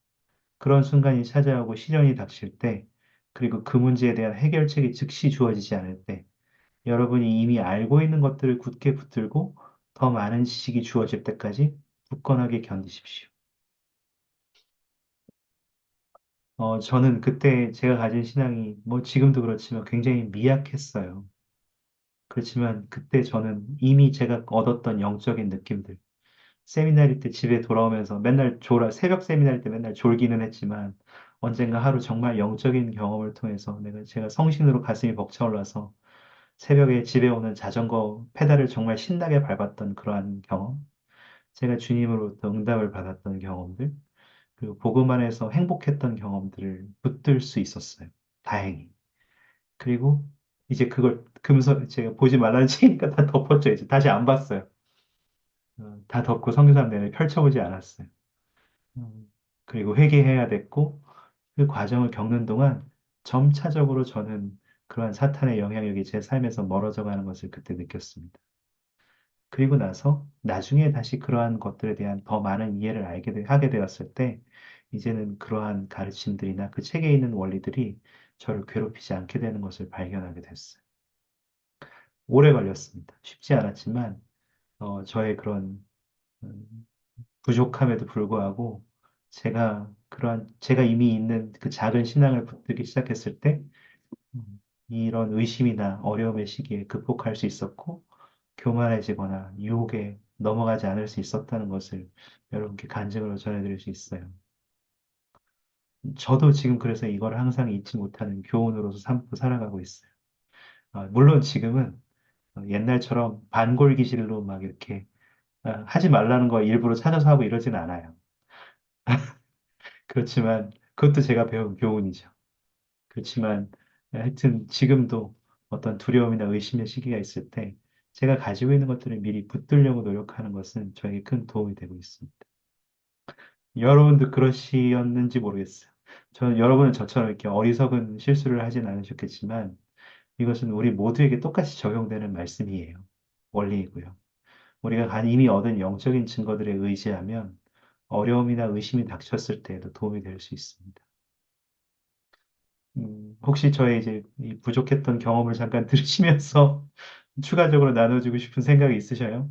그런 순간이 찾아오고 시련이 닥칠 때, 그리고 그 문제에 대한 해결책이 즉시 주어지지 않을 때, 여러분이 이미 알고 있는 것들을 굳게 붙들고 더 많은 지식이 주어질 때까지 굳건하게 견디십시오. 저는 그때 제가 가진 신앙이 뭐 지금도 그렇지만 굉장히 미약했어요. 그렇지만 그때 저는 이미 제가 얻었던 영적인 느낌들, 세미나리 때 집에 돌아오면서 새벽 세미나리 때 맨날 졸기는 했지만 언젠가 하루 정말 영적인 경험을 통해서 제가 성신으로 가슴이 벅차올라서 새벽에 집에 오는 자전거 페달을 정말 신나게 밟았던 그러한 경험, 제가 주님으로부터 응답을 받았던 경험들, 그리고 복음 안에서 행복했던 경험들을 붙들 수 있었어요. 다행히. 그리고 이제 그걸 제가 보지 말라는 책이니까 다 덮었죠. 이제 다시 안 봤어요. 다 덮고 성교사 내내 펼쳐보지 않았어요. 그리고 회개해야 됐고, 그 과정을 겪는 동안 점차적으로 저는 그러한 사탄의 영향력이 제 삶에서 멀어져 가는 것을 그때 느꼈습니다. 그리고 나서 나중에 다시 그러한 것들에 대한 더 많은 이해를 하게 되었을 때, 이제는 그러한 가르침들이나 그 책에 있는 원리들이 저를 괴롭히지 않게 되는 것을 발견하게 됐어요. 오래 걸렸습니다. 쉽지 않았지만, 저의 그런 음, 부족함에도 불구하고, 제가 이미 있는 그 작은 신앙을 붙들기 시작했을 때, 이런 의심이나 어려움의 시기에 극복할 수 있었고, 교만해지거나 유혹에 넘어가지 않을 수 있었다는 것을 여러분께 간증으로 전해드릴 수 있어요. 저도 지금 그래서 이걸 항상 잊지 못하는 교훈으로서 삼고 살아가고 있어요. 물론 지금은 옛날처럼 반골기질로 막 이렇게 하지 말라는 거 일부러 찾아서 하고 이러진 않아요. 그렇지만 그것도 제가 배운 교훈이죠. 그렇지만 하여튼 지금도 어떤 두려움이나 의심의 시기가 있을 때 제가 가지고 있는 것들을 미리 붙들려고 노력하는 것은 저에게 큰 도움이 되고 있습니다. 여러분도 그러시었는지 모르겠어요. 저는 여러분은 저처럼 이렇게 어리석은 실수를 하진 않으셨겠지만 이것은 우리 모두에게 똑같이 적용되는 말씀이에요. 원리이고요. 우리가 이미 얻은 영적인 증거들에 의지하면 어려움이나 의심이 닥쳤을 때에도 도움이 될 수 있습니다. 혹시 저의 이제 이 부족했던 경험을 잠깐 들으시면서 추가적으로 나눠주고 싶은 생각이 있으셔요?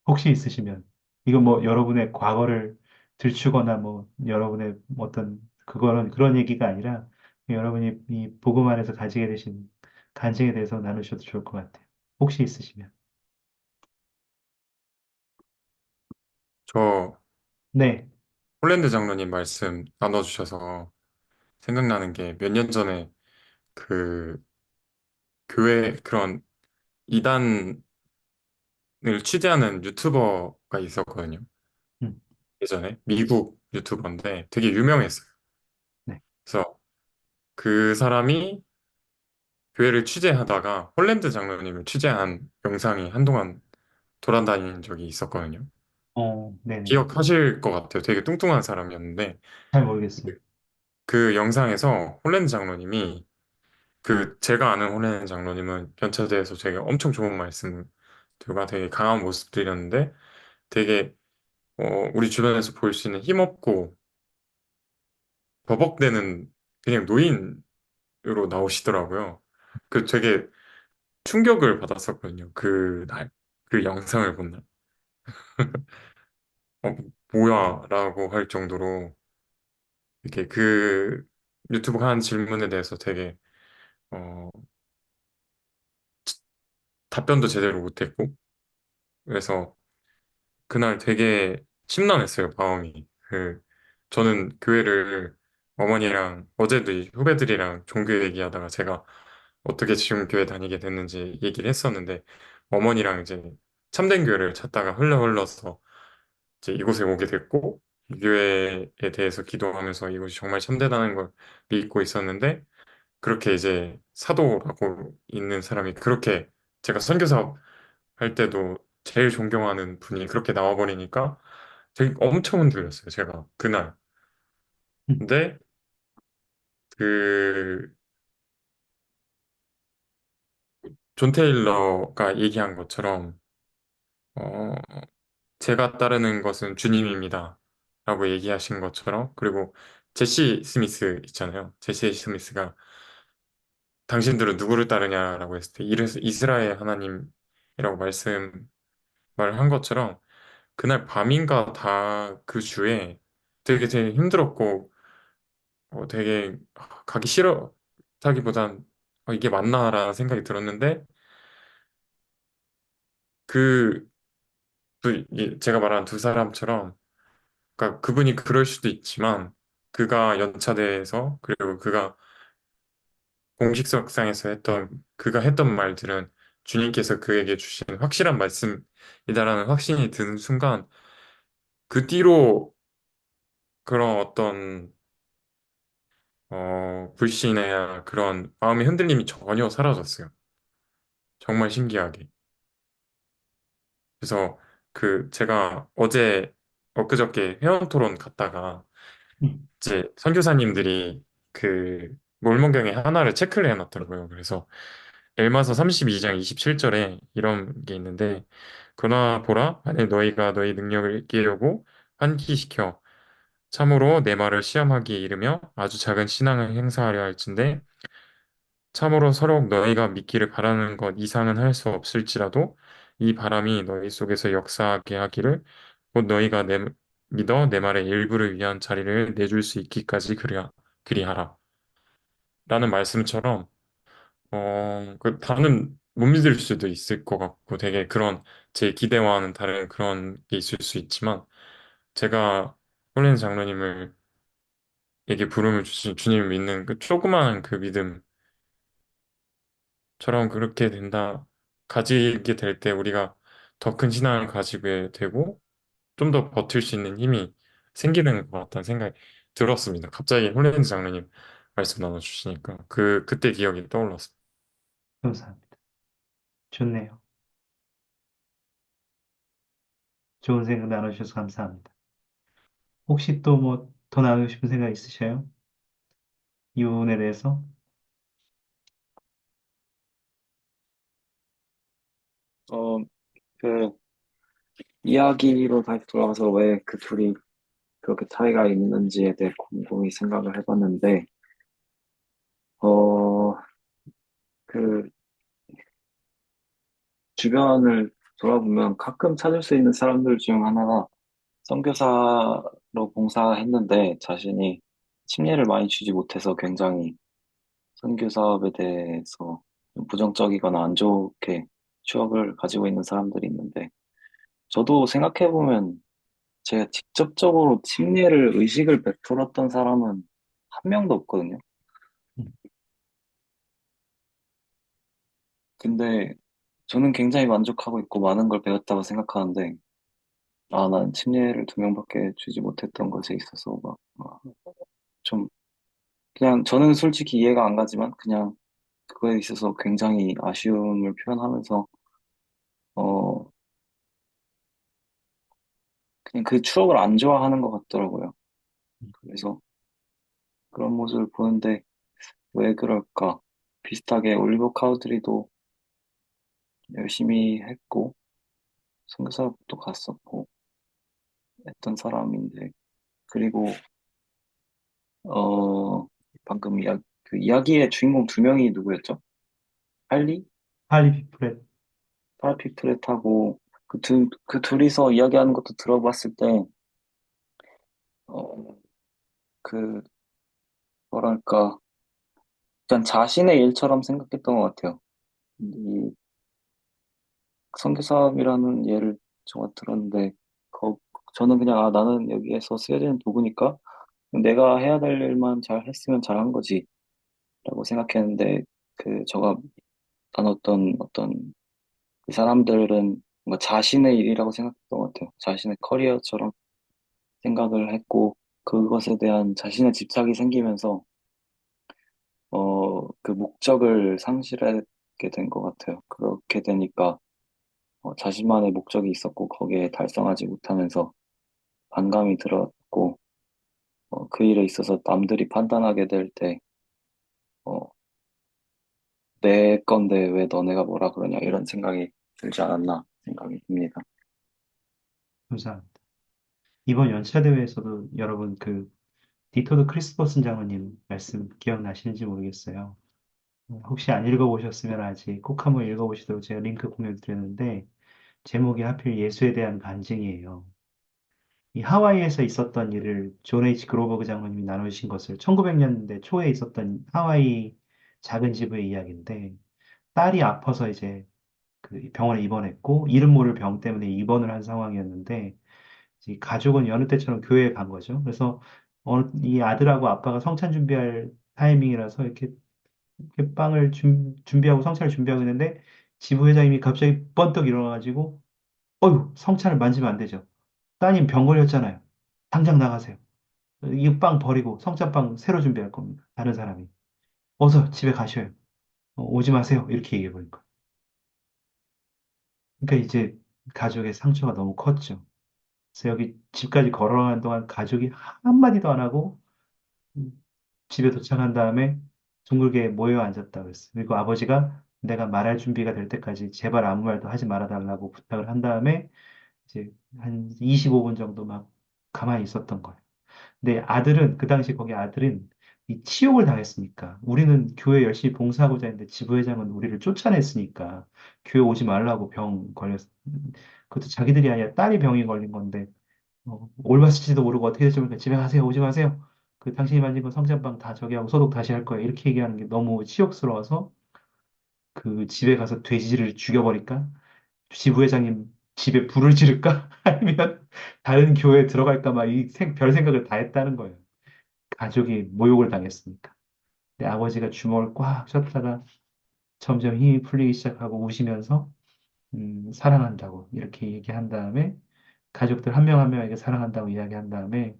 혹시 있으시면. 이건 뭐 여러분의 과거를 들추거나 뭐 여러분의 어떤 그거는 그런 얘기가 아니라 여러분이 이 복음 안에서 가지게 되신 간증에 대해서 나누셔도 좋을 것 같아요. 혹시 있으시면. 저 네. 홀랜드 장로님 말씀 나눠주셔서 생각나는 게 몇 년 전에 그 교회 그런 이단을 취재하는 유튜버가 있었거든요. 음, 예전에 미국 유튜버인데 되게 유명했어요. 네. 그래서 그 사람이 교회를 취재하다가 홀랜드 장로님을 취재한 영상이 한동안 돌아다닌 적이 있었거든요. 네네. 기억하실 것 같아요. 되게 뚱뚱한 사람이었는데 잘 모르겠어요. 그 영상에서 홀랜드 장로님이 그 제가 아는 홀랜드 장로님은 연차대에서 되게 엄청 좋은 말씀들과 되게 강한 모습들이었는데 되게 우리 주변에서 볼 수 있는 힘없고 버벅대는 그냥 노인으로 나오시더라고요. 그 되게 충격을 받았었거든요. 그 날, 그 영상을 본 날. 어, 뭐야? 라고 할 정도로 이렇게 그 유튜브가 한 질문에 대해서 되게 어, 답변도 제대로 못했고 그래서 그날 되게 심란했어요, 마음이. 저는 교회를 어머니랑 어제도 이 후배들이랑 종교 얘기하다가 제가 어떻게 지금 교회 다니게 됐는지 얘기를 했었는데 어머니랑 이제 참된 교회를 찾다가 흘러서 이제 이곳에 오게 됐고 이 교회에 대해서 기도하면서 이곳이 정말 참되다는 걸 믿고 있었는데 그렇게 이제 사도라고 있는 사람이 그렇게 제가 선교사 할 때도 제일 존경하는 분이 그렇게 나와버리니까 되게 엄청 흔들렸어요, 제가 그날. 음, 근데 그 존 테일러가 얘기한 것처럼 어, 제가 따르는 것은 주님입니다. 라고 얘기하신 것처럼 그리고 제시 스미스 있잖아요. 제시 스미스가 당신들은 누구를 따르냐라고 했을 때 이스라엘 하나님이라고 말을 한 것처럼 그날 밤인가 다 그 주에 되게 힘들었고 되게 가기 싫었다기보단 이게 맞나라는 생각이 들었는데 그 제가 말한 두 사람처럼 그러니까 그분이 그럴 수도 있지만 그가 연차대에서 그리고 그가 공식석상에서 그가 했던 말들은 주님께서 그에게 주신 확실한 말씀이다라는 확신이 드는 순간 그 뒤로 그런 어떤 불신이나 그런 마음의 흔들림이 전혀 사라졌어요. 정말 신기하게. 그래서 제가 엊그저께 회원 토론 갔다가 음, 이제 선교사님들이 몰몬경에 하나를 체크를 해놨더라고요. 그래서 엘마서 32장 27절에 이런 게 있는데 그러나 보라 만일 너희가 너희 능력을 끼려고 환기시켜 참으로 내 말을 시험하기에 이르며 아주 작은 신앙을 행사하려 할진대 참으로 서로 너희가 믿기를 바라는 것 이상은 할 수 없을지라도 이 바람이 너희 속에서 역사하게 하기를 곧 너희가 믿어 내 말의 일부를 위한 자리를 내줄 수 있기까지 그리하라. 라는 말씀처럼 다는 못 믿을 수도 있을 것 같고 되게 그런 제 기대와는 다른 그런 게 있을 수 있지만 제가 홀린 장로님을 에게 부름을 주신 주님을 믿는 그 조그마한 그 믿음 처럼 그렇게 가지게 될 때 우리가 더 큰 신앙을 가지게 되고 좀 더 버틸 수 있는 힘이 생기는 것 같다는 생각이 들었습니다. 갑자기 홀랜드 장로님 말씀 나눠주시니까 그때 기억이 떠올랐습니다. 감사합니다. 좋네요. 좋은 생각 나눠주셔서 감사합니다. 혹시 또 뭐 더 나누고 싶은 생각 있으셔요? 이 부분에 대해서? 어, 그 이야기로 다시 돌아가서 왜 그 둘이 그렇게 차이가 있는지에 대해 곰곰이 생각을 해봤는데, 어, 그 주변을 돌아보면 가끔 찾을 수 있는 사람들 중 하나가 선교사로 봉사했는데 자신이 침례를 많이 주지 못해서 굉장히 선교 사업에 대해서 좀 부정적이거나 안 좋게 추억을 가지고 있는 사람들이 있는데, 저도 생각해보면 제가 직접적으로 침례를 의식을 베풀었던 사람은 한 명도 없거든요. 음, 근데 저는 굉장히 만족하고 있고 많은 걸 배웠다고 생각하는데, 아, 난 침례를 두 명밖에 주지 못했던 것에 있어서 좀, 그냥 저는 솔직히 이해가 안 가지만 그냥 그거에 있어서 굉장히 아쉬움을 표현하면서, 어, 그냥 그 추억을 안 좋아하는 것 같더라고요. 그래서 그런 모습을 보는데 왜 그럴까? 비슷하게 올리버 카우드리도 열심히 했고, 선교사도 갔었고, 했던 사람인데, 그리고, 어, 방금 그 이야기의 주인공 두 명이 누구였죠? 할리? 할리 피플렛. 파라픽트렛하고 그 둘이서 이야기하는 것도 들어봤을 때, 어, 그, 뭐랄까, 그냥 자신의 일처럼 생각했던 것 같아요. 이 선교사업이라는 예를 제가 들었는데, 거, 저는 그냥, 아, 나는 여기에서 쓰여지는 도구니까 내가 해야 될 일만 잘 했으면 잘한 거지, 라고 생각했는데, 저가 나눴던 어떤 그 사람들은 뭔가 자신의 일이라고 생각했던 것 같아요. 자신의 커리어처럼 생각을 했고, 그것에 대한 자신의 집착이 생기면서, 그 목적을 상실하게 된 것 같아요. 그렇게 되니까, 자신만의 목적이 있었고, 거기에 달성하지 못하면서 반감이 들었고, 그 일에 있어서 남들이 판단하게 될 때, 어, 내 건데 왜 너네가 뭐라 그러냐, 이런 생각이 들지 않았나 생각이 듭니다. 감사합니다. 이번 연차 대회에서도 여러분 디토드 크리스퍼슨 장로님 말씀 기억나시는지 모르겠어요. 혹시 안 읽어보셨으면 아직 꼭 한번 읽어보시도록 제가 링크 공유드렸는데 제목이 하필 예수에 대한 간증이에요. 이 하와이에서 있었던 일을 존 H. 그로버그 장로님이 나누신 것을 1900년대 초에 있었던 하와이 작은 지부의 이야기인데 딸이 아파서 이제 그 병원에 입원했고 이름 모를 병 때문에 입원을 한 상황이었는데 이 가족은 여느 때처럼 교회에 간 거죠. 그래서 이 아들하고 아빠가 성찬 준비할 타이밍이라서 이렇게 빵을 준비하고 성찬을 준비하고 있는데 지부회장님이 갑자기 번떡 일어나가지고 어휴 성찬을 만지면 안 되죠. 따님 병 걸렸잖아요. 당장 나가세요. 이 빵 버리고 성찬빵 새로 준비할 겁니다. 다른 사람이. 어서 집에 가셔요. 오지 마세요. 이렇게 얘기해 버린 거예요. 그러니까 이제 가족의 상처가 너무 컸죠. 그래서 여기 집까지 걸어가는 동안 가족이 한마디도 안 하고 음, 집에 도착한 다음에 둥글게 모여 앉았다 그랬어요. 그리고 아버지가 내가 말할 준비가 될 때까지 제발 아무 말도 하지 말아달라고 부탁을 한 다음에 이제 한 25분 정도 막 가만히 있었던 거예요. 근데 아들은 그 당시 거기 아들은 이 치욕을 당했으니까 우리는 교회 열심히 봉사하고자 했는데 지부회장은 우리를 쫓아냈으니까 교회 오지 말라고 병 걸렸. 그것도 자기들이 아니라 딸이 병이 걸린 건데 올바스지도 모르고 어떻게 될지 모르니까 집에 가세요 오지 마세요. 그 당신이 만진 건 성찬빵 다 저기 하고 소독 다시 할 거예요. 이렇게 얘기하는 게 너무 치욕스러워서 그 집에 가서 돼지를 죽여버릴까? 지부회장님 집에 불을 지를까? 아니면 다른 교회에 들어갈까? 막 별 생각을 다 했다는 거예요. 가족이 모욕을 당했으니까. 근데 아버지가 주먹을 꽉 쥐었다가 점점 힘이 풀리기 시작하고 우시면서 사랑한다고 이렇게 얘기한 다음에 가족들 한 명 한 명에게 사랑한다고 이야기한 다음에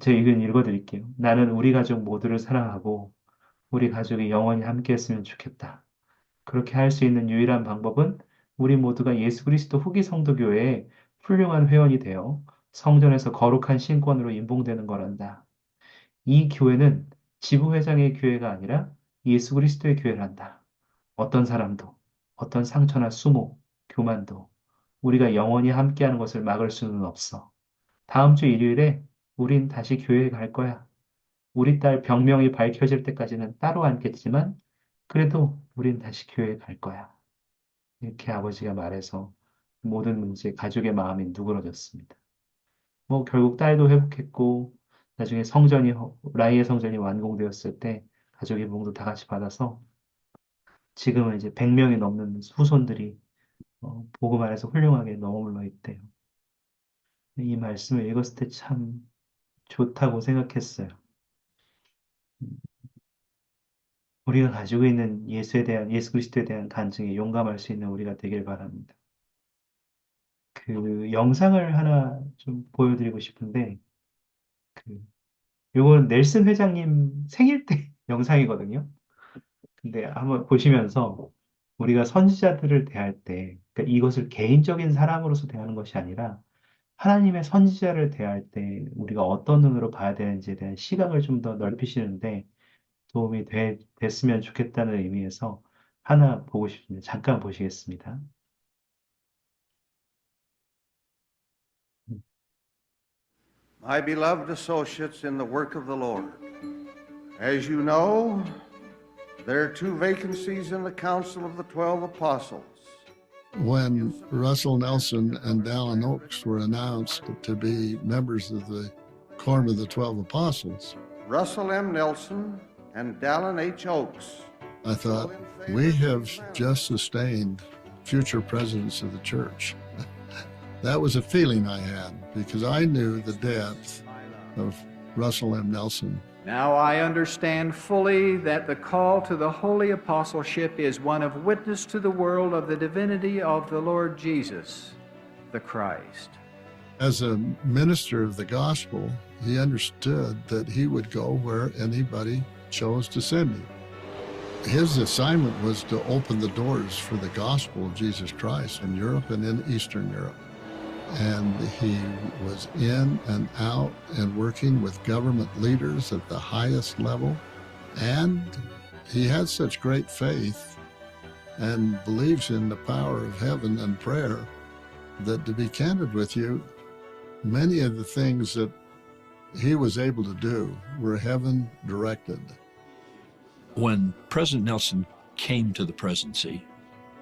제 의견 읽어드릴게요. 나는 우리 가족 모두를 사랑하고 우리 가족이 영원히 함께했으면 좋겠다. 그렇게 할 수 있는 유일한 방법은 우리 모두가 예수 그리스도 후기 성도교회의 훌륭한 회원이 되어 성전에서 거룩한 신권으로 임봉되는 거란다. 이 교회는 지부회장의 교회가 아니라 예수 그리스도의 교회란다. 어떤 사람도, 어떤 상처나 수모, 교만도 우리가 영원히 함께하는 것을 막을 수는 없어. 다음 주 일요일에 우린 다시 교회에 갈 거야. 우리 딸 병명이 밝혀질 때까지는 따로 앉겠지만 그래도 우린 다시 교회에 갈 거야. 이렇게 아버지가 말해서 모든 문제, 가족의 마음이 누그러졌습니다. 뭐 결국 딸도 회복했고 나중에 라이의 성전이 완공되었을 때 가족의 봉도 다 같이 받아서 지금은 이제 100명이 넘는 후손들이 복음 안에서 훌륭하게 머물러 있대요. 이 말씀을 읽었을 때 참 좋다고 생각했어요. 우리가 가지고 있는 예수 그리스도에 대한 간증에 용감할 수 있는 우리가 되길 바랍니다. 그 영상을 하나 좀 보여드리고 싶은데, 요건 넬슨 회장님 생일 때 영상이거든요. 근데 한번 보시면서 우리가 선지자들을 대할 때, 그러니까 이것을 개인적인 사람으로서 대하는 것이 아니라 하나님의 선지자를 대할 때 우리가 어떤 눈으로 봐야 되는지에 대한 시각을 좀 더 넓히시는데 도움이 됐으면 좋겠다는 의미에서 하나 보고 싶습니다. 잠깐 보시겠습니다. My beloved associates in the work of the Lord, as you know, there are 2 vacancies in the Council of the 12 Apostles. When Russell Nelson and Dallin Oaks were announced to be members of the Quorum of the 12 Apostles, Russell M. Nelson and Dallin H. Oaks. I thought, we have just sustained future presidents of the church. That was a feeling I had because I knew the depth of Russell M. Nelson. Now I understand fully that the call to the holy apostleship is one of witness to the world of the divinity of the Lord Jesus, the Christ. As a minister of the gospel, he understood that he would go where anybody chose to send him. His assignment was to open the doors for the gospel of Jesus Christ in Europe and in Eastern Europe. And he was in and out and working with government leaders at the highest level. And he had such great faith and believes in the power of heaven and prayer that, to be candid with you, many of the things that he was able to do were heaven directed. When President Nelson came to the presidency,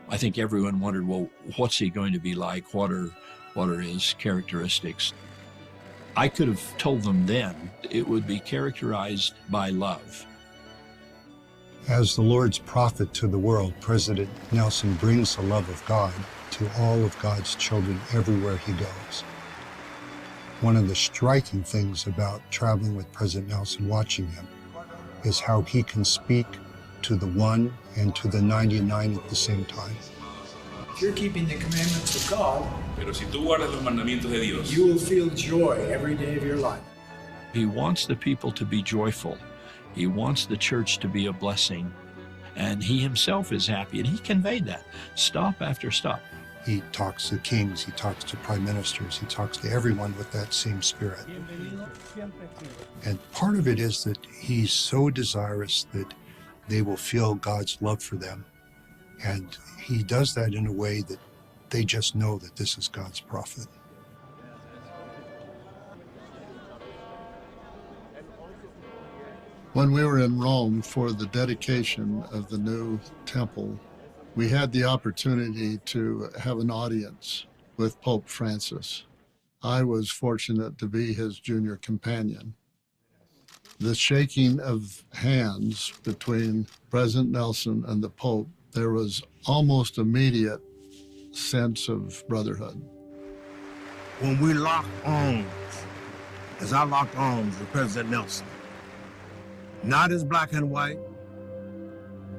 I think everyone wondered, well, what's he going to be like? What are his characteristics? I could have told them then it would be characterized by love. As the Lord's prophet to the world, President Nelson brings the love of God to all of God's children everywhere he goes. One of the striking things about traveling with President Nelson, watching him, is how he can speak to the one and to the 99 at the same time. If you're keeping the commandments of God, pero si tú guardas los mandamientos de Dios, you will feel joy every day of your life. He wants the people to be joyful. He wants the church to be a blessing. And he himself is happy, and he conveyed that stop after stop. He talks to kings, he talks to prime ministers, he talks to everyone with that same spirit. And part of it is that he's so desirous that they will feel God's love for them. And he does that in a way that they just know that this is God's prophet. When we were in Rome for the dedication of the new temple, we had the opportunity to have an audience with Pope Francis. I was fortunate to be his junior companion. The shaking of hands between President Nelson and the Pope, there was almost immediate sense of brotherhood. When we locked arms, as I locked arms with President Nelson, not as black and white,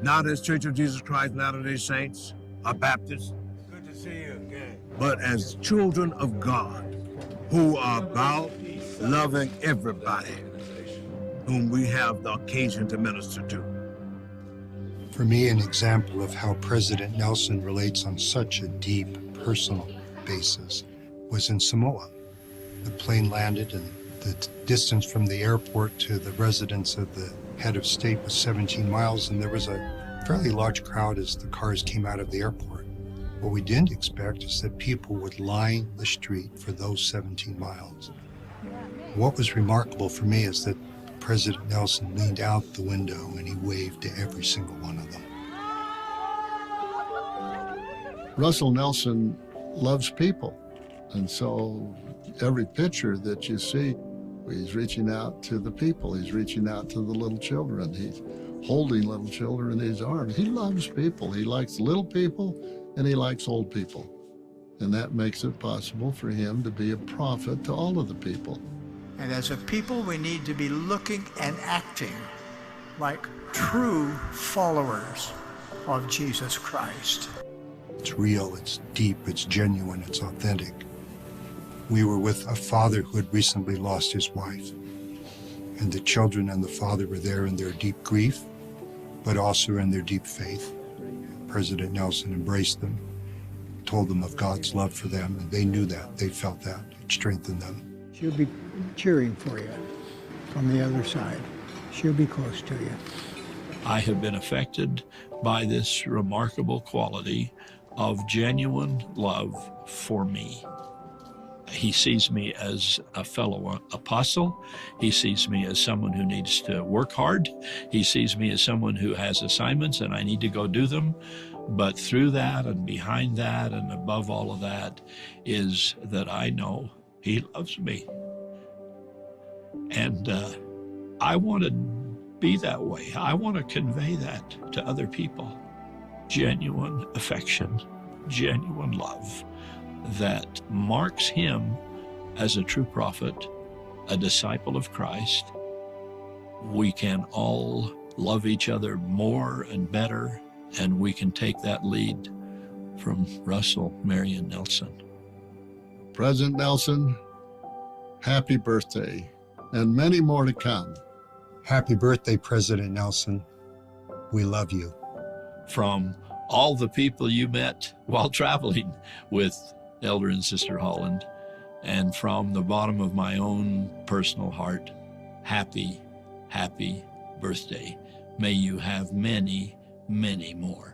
not as Church of Jesus Christ, Latter-day Saints, or Baptists, good to see you again, but as children of God who are about loving everybody whom we have the occasion to minister to. For me, an example of how President Nelson relates on such a deep, personal basis was in Samoa. The plane landed, and the distance from the airport to the residence of the head of state was 17 miles, and there was a fairly large crowd as the cars came out of the airport. What we didn't expect is that people would line the street for those 17 miles. What was remarkable for me is that President Nelson leaned out the window and he waved to every single one of them. Russell Nelson loves people. And so every picture that you see, he's reaching out to the people. He's reaching out to the little children. He's holding little children in his arms. He loves people. He likes little people and he likes old people. And that makes it possible for him to be a prophet to all of the people. And as a people, we need to be looking and acting like true followers of Jesus Christ. It's real, it's deep, it's genuine, it's authentic. We were with a father who had recently lost his wife. And the children and the father were there in their deep grief, but also in their deep faith. President Nelson embraced them, told them of God's love for them, and they knew that, they felt that, it strengthened them. She'll be cheering for you from the other side. She'll be close to you. I have been affected by this remarkable quality of genuine love for me. He sees me as a fellow apostle. He sees me as someone who needs to work hard. He sees me as someone who has assignments and I need to go do them. But through that and behind that and above all of that is that I know he loves me. And I want to be that way. I want to convey that to other people. Genuine affection, genuine love that marks him as a true prophet, a disciple of Christ. We can all love each other more and better, and we can take that lead from Russell Marion Nelson. President Nelson, happy birthday, and many more to come. Happy birthday, President Nelson. We love you. From all the people you met while traveling with Elder and Sister Holland, and from the bottom of my own personal heart, happy, happy birthday. May you have many, many more.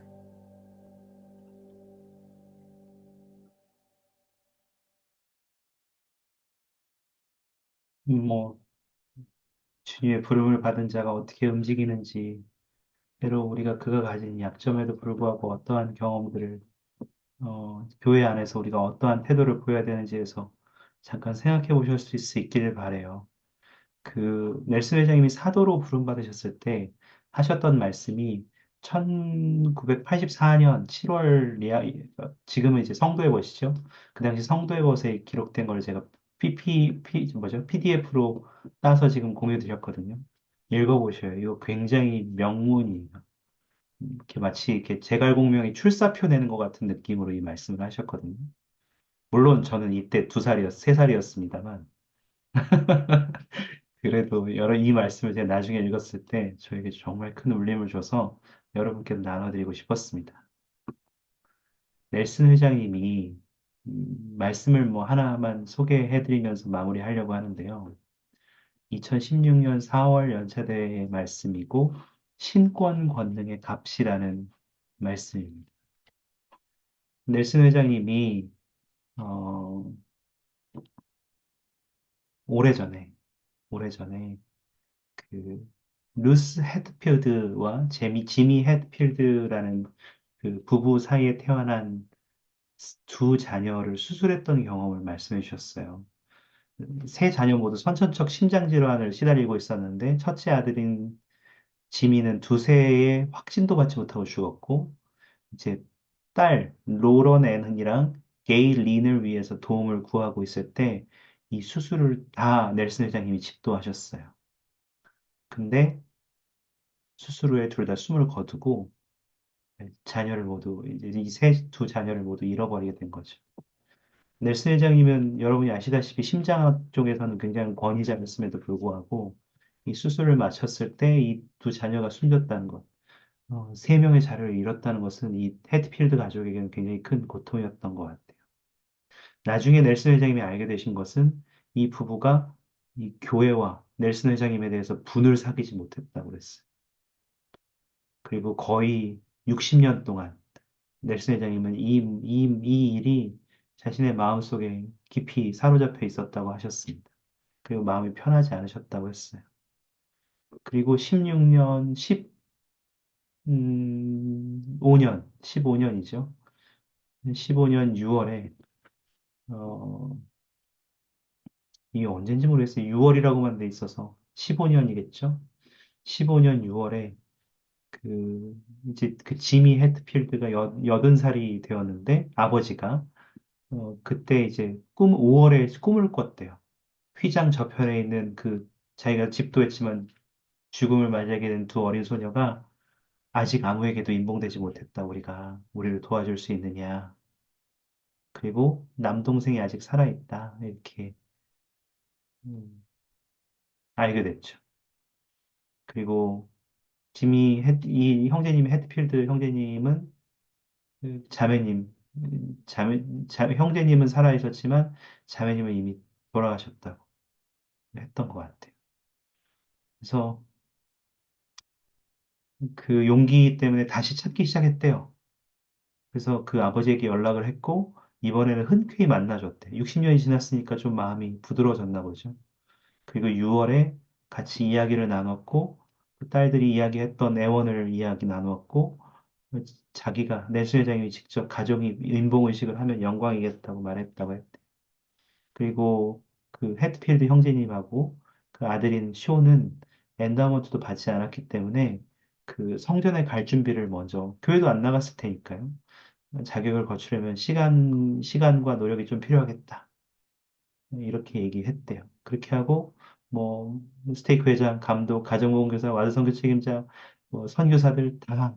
뭐 주님의 부름을 받은 자가 어떻게 움직이는지, 때로 우리가 그가 가진 약점에도 불구하고 어떠한 경험들을 교회 안에서 우리가 어떠한 태도를 보여야 되는지에서 잠깐 생각해 보실 수 있기를 바라요. 그 넬슨 회장님이 사도로 부름 받으셨을 때 하셨던 말씀이 1984년 7월 지금은 이제 성도의 것이죠. 그 당시 성도의 것에 기록된 걸 제가 PDF로 따서 지금 공유 드렸거든요. 읽어보셔요. 이거 굉장히 명문이에요. 이렇게 마치 이렇게 제갈공명이 출사표 내는 것 같은 느낌으로 이 말씀을 하셨거든요. 물론 저는 이때 3살이었습니다만. 그래도 이 말씀을 제가 나중에 읽었을 때 저에게 정말 큰 울림을 줘서 여러분께도 나눠드리고 싶었습니다. 넬슨 회장님이 말씀을 뭐 하나만 소개해드리면서 마무리하려고 하는데요. 2016년 4월 연차대의 말씀이고 신권 권능의 값이라는 말씀입니다. 넬슨 회장님이 오래전에 그 루스 헤드필드와 지미 헤드필드라는 그 부부 사이에 태어난 두 자녀를 수술했던 경험을 말씀해 주셨어요. 세 자녀 모두 선천적 심장질환을 시달리고 있었는데 첫째 아들인 지미는 두세에 확진도 받지 못하고 죽었고 이제 딸 로런 앤이랑 게이 린을 위해서 도움을 구하고 있을 때 이 수술을 다 넬슨 회장님이 집도하셨어요. 근데 수술 후에 둘 다 숨을 거두고 자녀를 모두 이제 두 자녀를 모두 잃어버리게 된 거죠. 넬슨 회장님은 여러분이 아시다시피 심장학 쪽에서는 굉장히 권위자였음에도 불구하고 이 수술을 마쳤을 때 이 두 자녀가 숨졌다는 것, 세 명의 자녀를 잃었다는 것은 이 헤드필드 가족에게는 굉장히 큰 고통이었던 것 같아요. 나중에 넬슨 회장님이 알게 되신 것은 이 부부가 이 교회와 넬슨 회장님에 대해서 분을 사귀지 못했다고 그랬어요. 그리고 거의 60년 동안 넬슨 회장님은 이 일이 자신의 마음속에 깊이 사로잡혀 있었다고 하셨습니다. 그리고 마음이 편하지 않으셨다고 했어요. 그리고 16년, 15년이죠. 15년 6월에, 이게 언젠지 모르겠어요. 6월이라고만 돼 있어서 15년이겠죠? 15년 6월에 이제 그 지미 헤트필드가 80살이 되었는데, 아버지가, 그때 이제 5월에 꿈을 꿨대요. 휘장 저편에 있는 자기가 집도했지만 죽음을 맞이하게 된 두 어린 소녀가 아직 아무에게도 인봉되지 못했다. 우리를 도와줄 수 있느냐. 그리고 남동생이 아직 살아있다. 이렇게, 음, 알게 됐죠. 그리고 이 형제님이 헤드필드 형제님은 자매님, 형제님은 살아있었지만 자매님은 이미 돌아가셨다고 했던 것 같아요. 그래서 그 용기 때문에 다시 찾기 시작했대요. 그래서 그 아버지에게 연락을 했고, 이번에는 흔쾌히 만나줬대. 60년이 지났으니까 좀 마음이 부드러워졌나 보죠. 그리고 6월에 같이 이야기를 나눴고, 그 딸들이 이야기했던 애원을 이야기 나누었고, 자기가 내수 회장님이 직접 가족이 인봉의식을 하면 영광이겠다고 말했다고 했대. 그리고 그 헤드필드 형제님하고 그 아들인 쇼는 엔다먼트도 받지 않았기 때문에 그 성전에 갈 준비를 먼저, 교회도 안 나갔을 테니까요. 자격을 거치려면 시간과 노력이 좀 필요하겠다. 이렇게 얘기했대요. 그렇게 하고, 뭐, 스테이크 회장, 감독, 가정보험교사, 와드선교 책임자, 뭐, 선교사들 다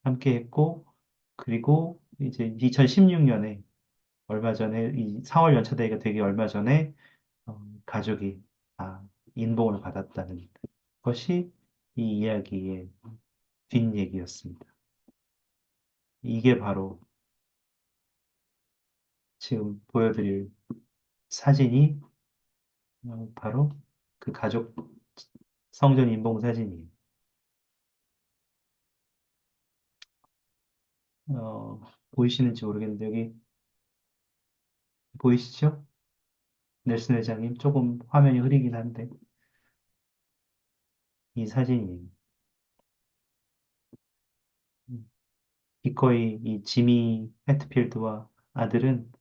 함께 했고, 그리고 이제 2016년에 얼마 전에, 이 4월 연차대회가 되기 얼마 전에, 가족이 다 인봉을 받았다는 것이 이 이야기의 뒷얘기였습니다. 이게 바로 지금 보여드릴 사진이 바로 그 가족 성전 인봉 사진이에요. 보이시는지 모르겠는데 여기 보이시죠? 넬슨 회장님 조금 화면이 흐리긴 한데 이 사진이에요. 기꺼이 이 지미 해트필드와 아들은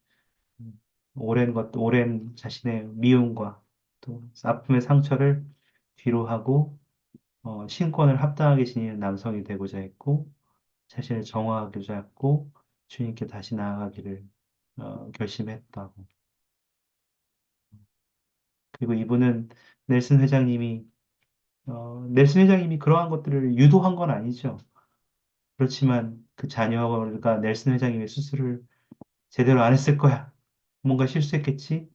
오랜 자신의 미움과 또 아픔의 상처를 뒤로 하고 신권을 합당하게 지니는 남성이 되고자 했고 자신을 정화하고자 했고 주님께 다시 나아가기를 결심했다고. 그리고 이분은 넬슨 회장님이 넬슨 회장님이 그러한 것들을 유도한 건 아니죠. 그렇지만 그 자녀가 넬슨 회장님의 수술을 제대로 안 했을 거야. 뭔가 실수했겠지?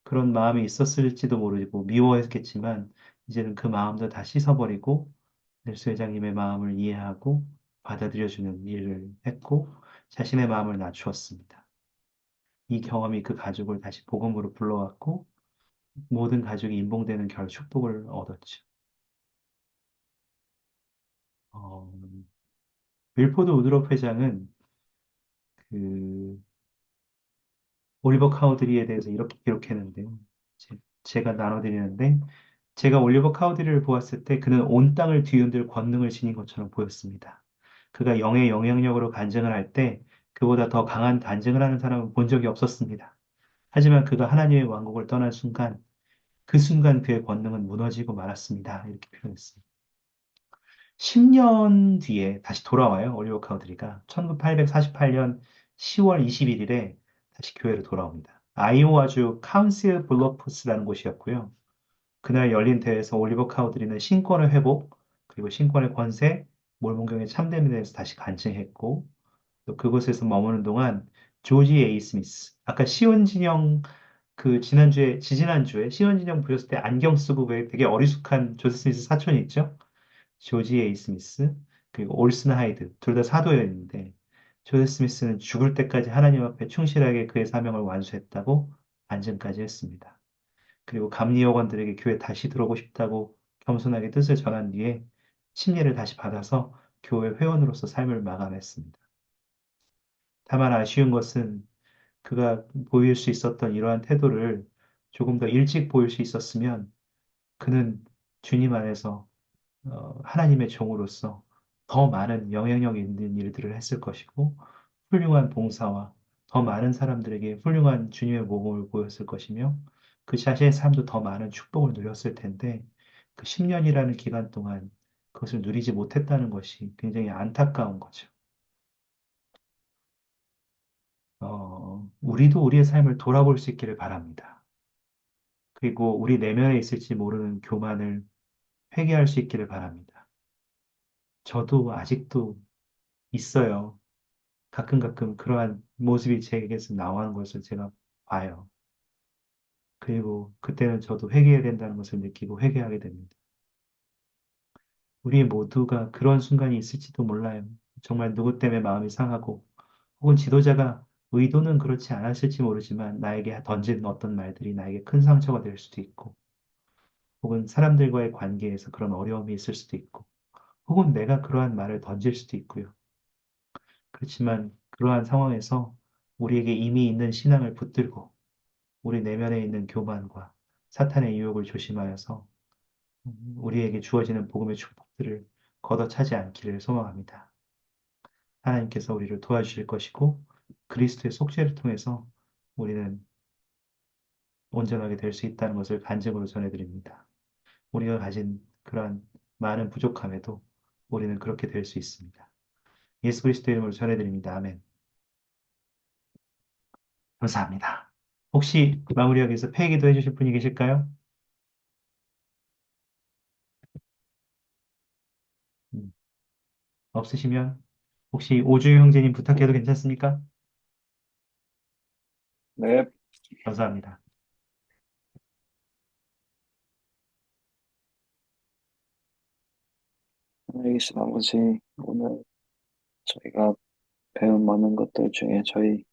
그런 마음이 있었을지도 모르고 미워했겠지만 이제는 그 마음도 다 씻어버리고 넬슨 회장님의 마음을 이해하고 받아들여주는 일을 했고 자신의 마음을 낮추었습니다. 이 경험이 그 가족을 다시 복음으로 불러왔고 모든 가족이 인봉되는 축복을 얻었죠. 어, 윌포드 우드롭 회장은 그 올리버 카우드리에 대해서 이렇게 기록했는데요. 제가 나눠드리는데 제가 올리버 카우드리를 보았을 때 그는 온 땅을 뒤흔들 권능을 지닌 것처럼 보였습니다. 그가 영의 영향력으로 간증을 할 때 그보다 더 강한 간증을 하는 사람은 본 적이 없었습니다. 하지만 그가 하나님의 왕국을 떠난 순간 그 순간 그의 권능은 무너지고 말았습니다. 이렇게 표현했습니다. 10년 뒤에 다시 돌아와요. 올리버 카우드리가 1848년 10월 21일에 다시 교회로 돌아옵니다. 아이오와주 카운슬 블러프스라는 곳이었고요. 그날 열린 대회에서 올리버 카우드리는 신권의 회복, 그리고 신권의 권세, 몰몬경의 참됨에 대해서 다시 간증했고, 또 그곳에서 머무는 동안 조지 에이 스미스. 아까 시온진영 그 지지난주에 시온진영 보셨을 때 안경 쓰고 왜 되게 어리숙한 조지 스미스 사촌이 있죠? 조지 에이 스미스, 그리고 올슨 하이드, 둘 다 사도였는데, 조지 스미스는 죽을 때까지 하나님 앞에 충실하게 그의 사명을 완수했다고 안증까지 했습니다. 그리고 감리요원들에게 교회 다시 들어오고 싶다고 겸손하게 뜻을 전한 뒤에 침례를 다시 받아서 교회 회원으로서 삶을 마감했습니다. 다만 아쉬운 것은 그가 보일 수 있었던 이러한 태도를 조금 더 일찍 보일 수 있었으면 그는 주님 안에서 하나님의 종으로서 더 많은 영향력 있는 일들을 했을 것이고 훌륭한 봉사와 더 많은 사람들에게 훌륭한 주님의 모범을 보였을 것이며 그 자신의 삶도 더 많은 축복을 누렸을 텐데 그 10년이라는 기간 동안 그것을 누리지 못했다는 것이 굉장히 안타까운 거죠. 우리도 우리의 삶을 돌아볼 수 있기를 바랍니다. 그리고 우리 내면에 있을지 모르는 교만을 회개할 수 있기를 바랍니다. 저도 아직도 있어요. 가끔 그러한 모습이 제게서 나오는 것을 제가 봐요. 그리고 그때는 저도 회개해야 된다는 것을 느끼고 회개하게 됩니다. 우리 모두가 그런 순간이 있을지도 몰라요. 정말 누구 때문에 마음이 상하고 혹은 지도자가 의도는 그렇지 않았을지 모르지만 나에게 던진 어떤 말들이 나에게 큰 상처가 될 수도 있고 혹은 사람들과의 관계에서 그런 어려움이 있을 수도 있고 혹은 내가 그러한 말을 던질 수도 있고요. 그렇지만 그러한 상황에서 우리에게 이미 있는 신앙을 붙들고 우리 내면에 있는 교만과 사탄의 유혹을 조심하여서 우리에게 주어지는 복음의 축복들을 걷어차지 않기를 소망합니다. 하나님께서 우리를 도와주실 것이고 그리스도의 속죄를 통해서 우리는 온전하게 될 수 있다는 것을 간증으로 전해드립니다. 우리가 가진 그러한 많은 부족함에도 우리는 그렇게 될 수 있습니다. 예수 그리스도의 이름으로 전해드립니다. 아멘. 감사합니다. 혹시 마무리하기 위해서 폐기도 해주실 분이 계실까요? 음, 없으시면 혹시 오주 형제님 부탁해도 괜찮습니까? 네, 감사합니다. 하나님 계신 아버지, 오늘 저희가 배운 많은 것들 중에 저희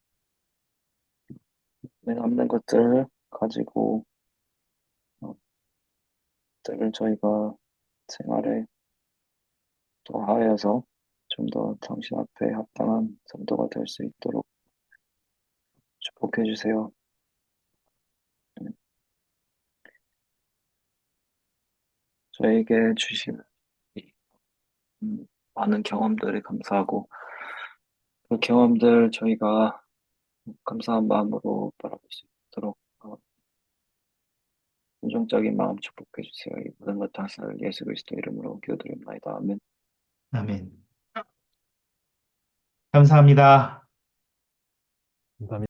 남는 것들을 가지고 들을 저희가 생활에 또 하여서 좀 더 당신 앞에 합당한 성도가 될 수 있도록 축복해 주세요. 저에게 주신 이, 많은 경험들에 감사하고 그 경험들 저희가 감사한 마음으로 바라볼 수 있도록 긍정적인 마음 축복해 주세요. 이 모든 것 다스릴 예수 그리스도 이름으로 기도드립니다. 아멘. 아멘. 감사합니다. 감사합니다.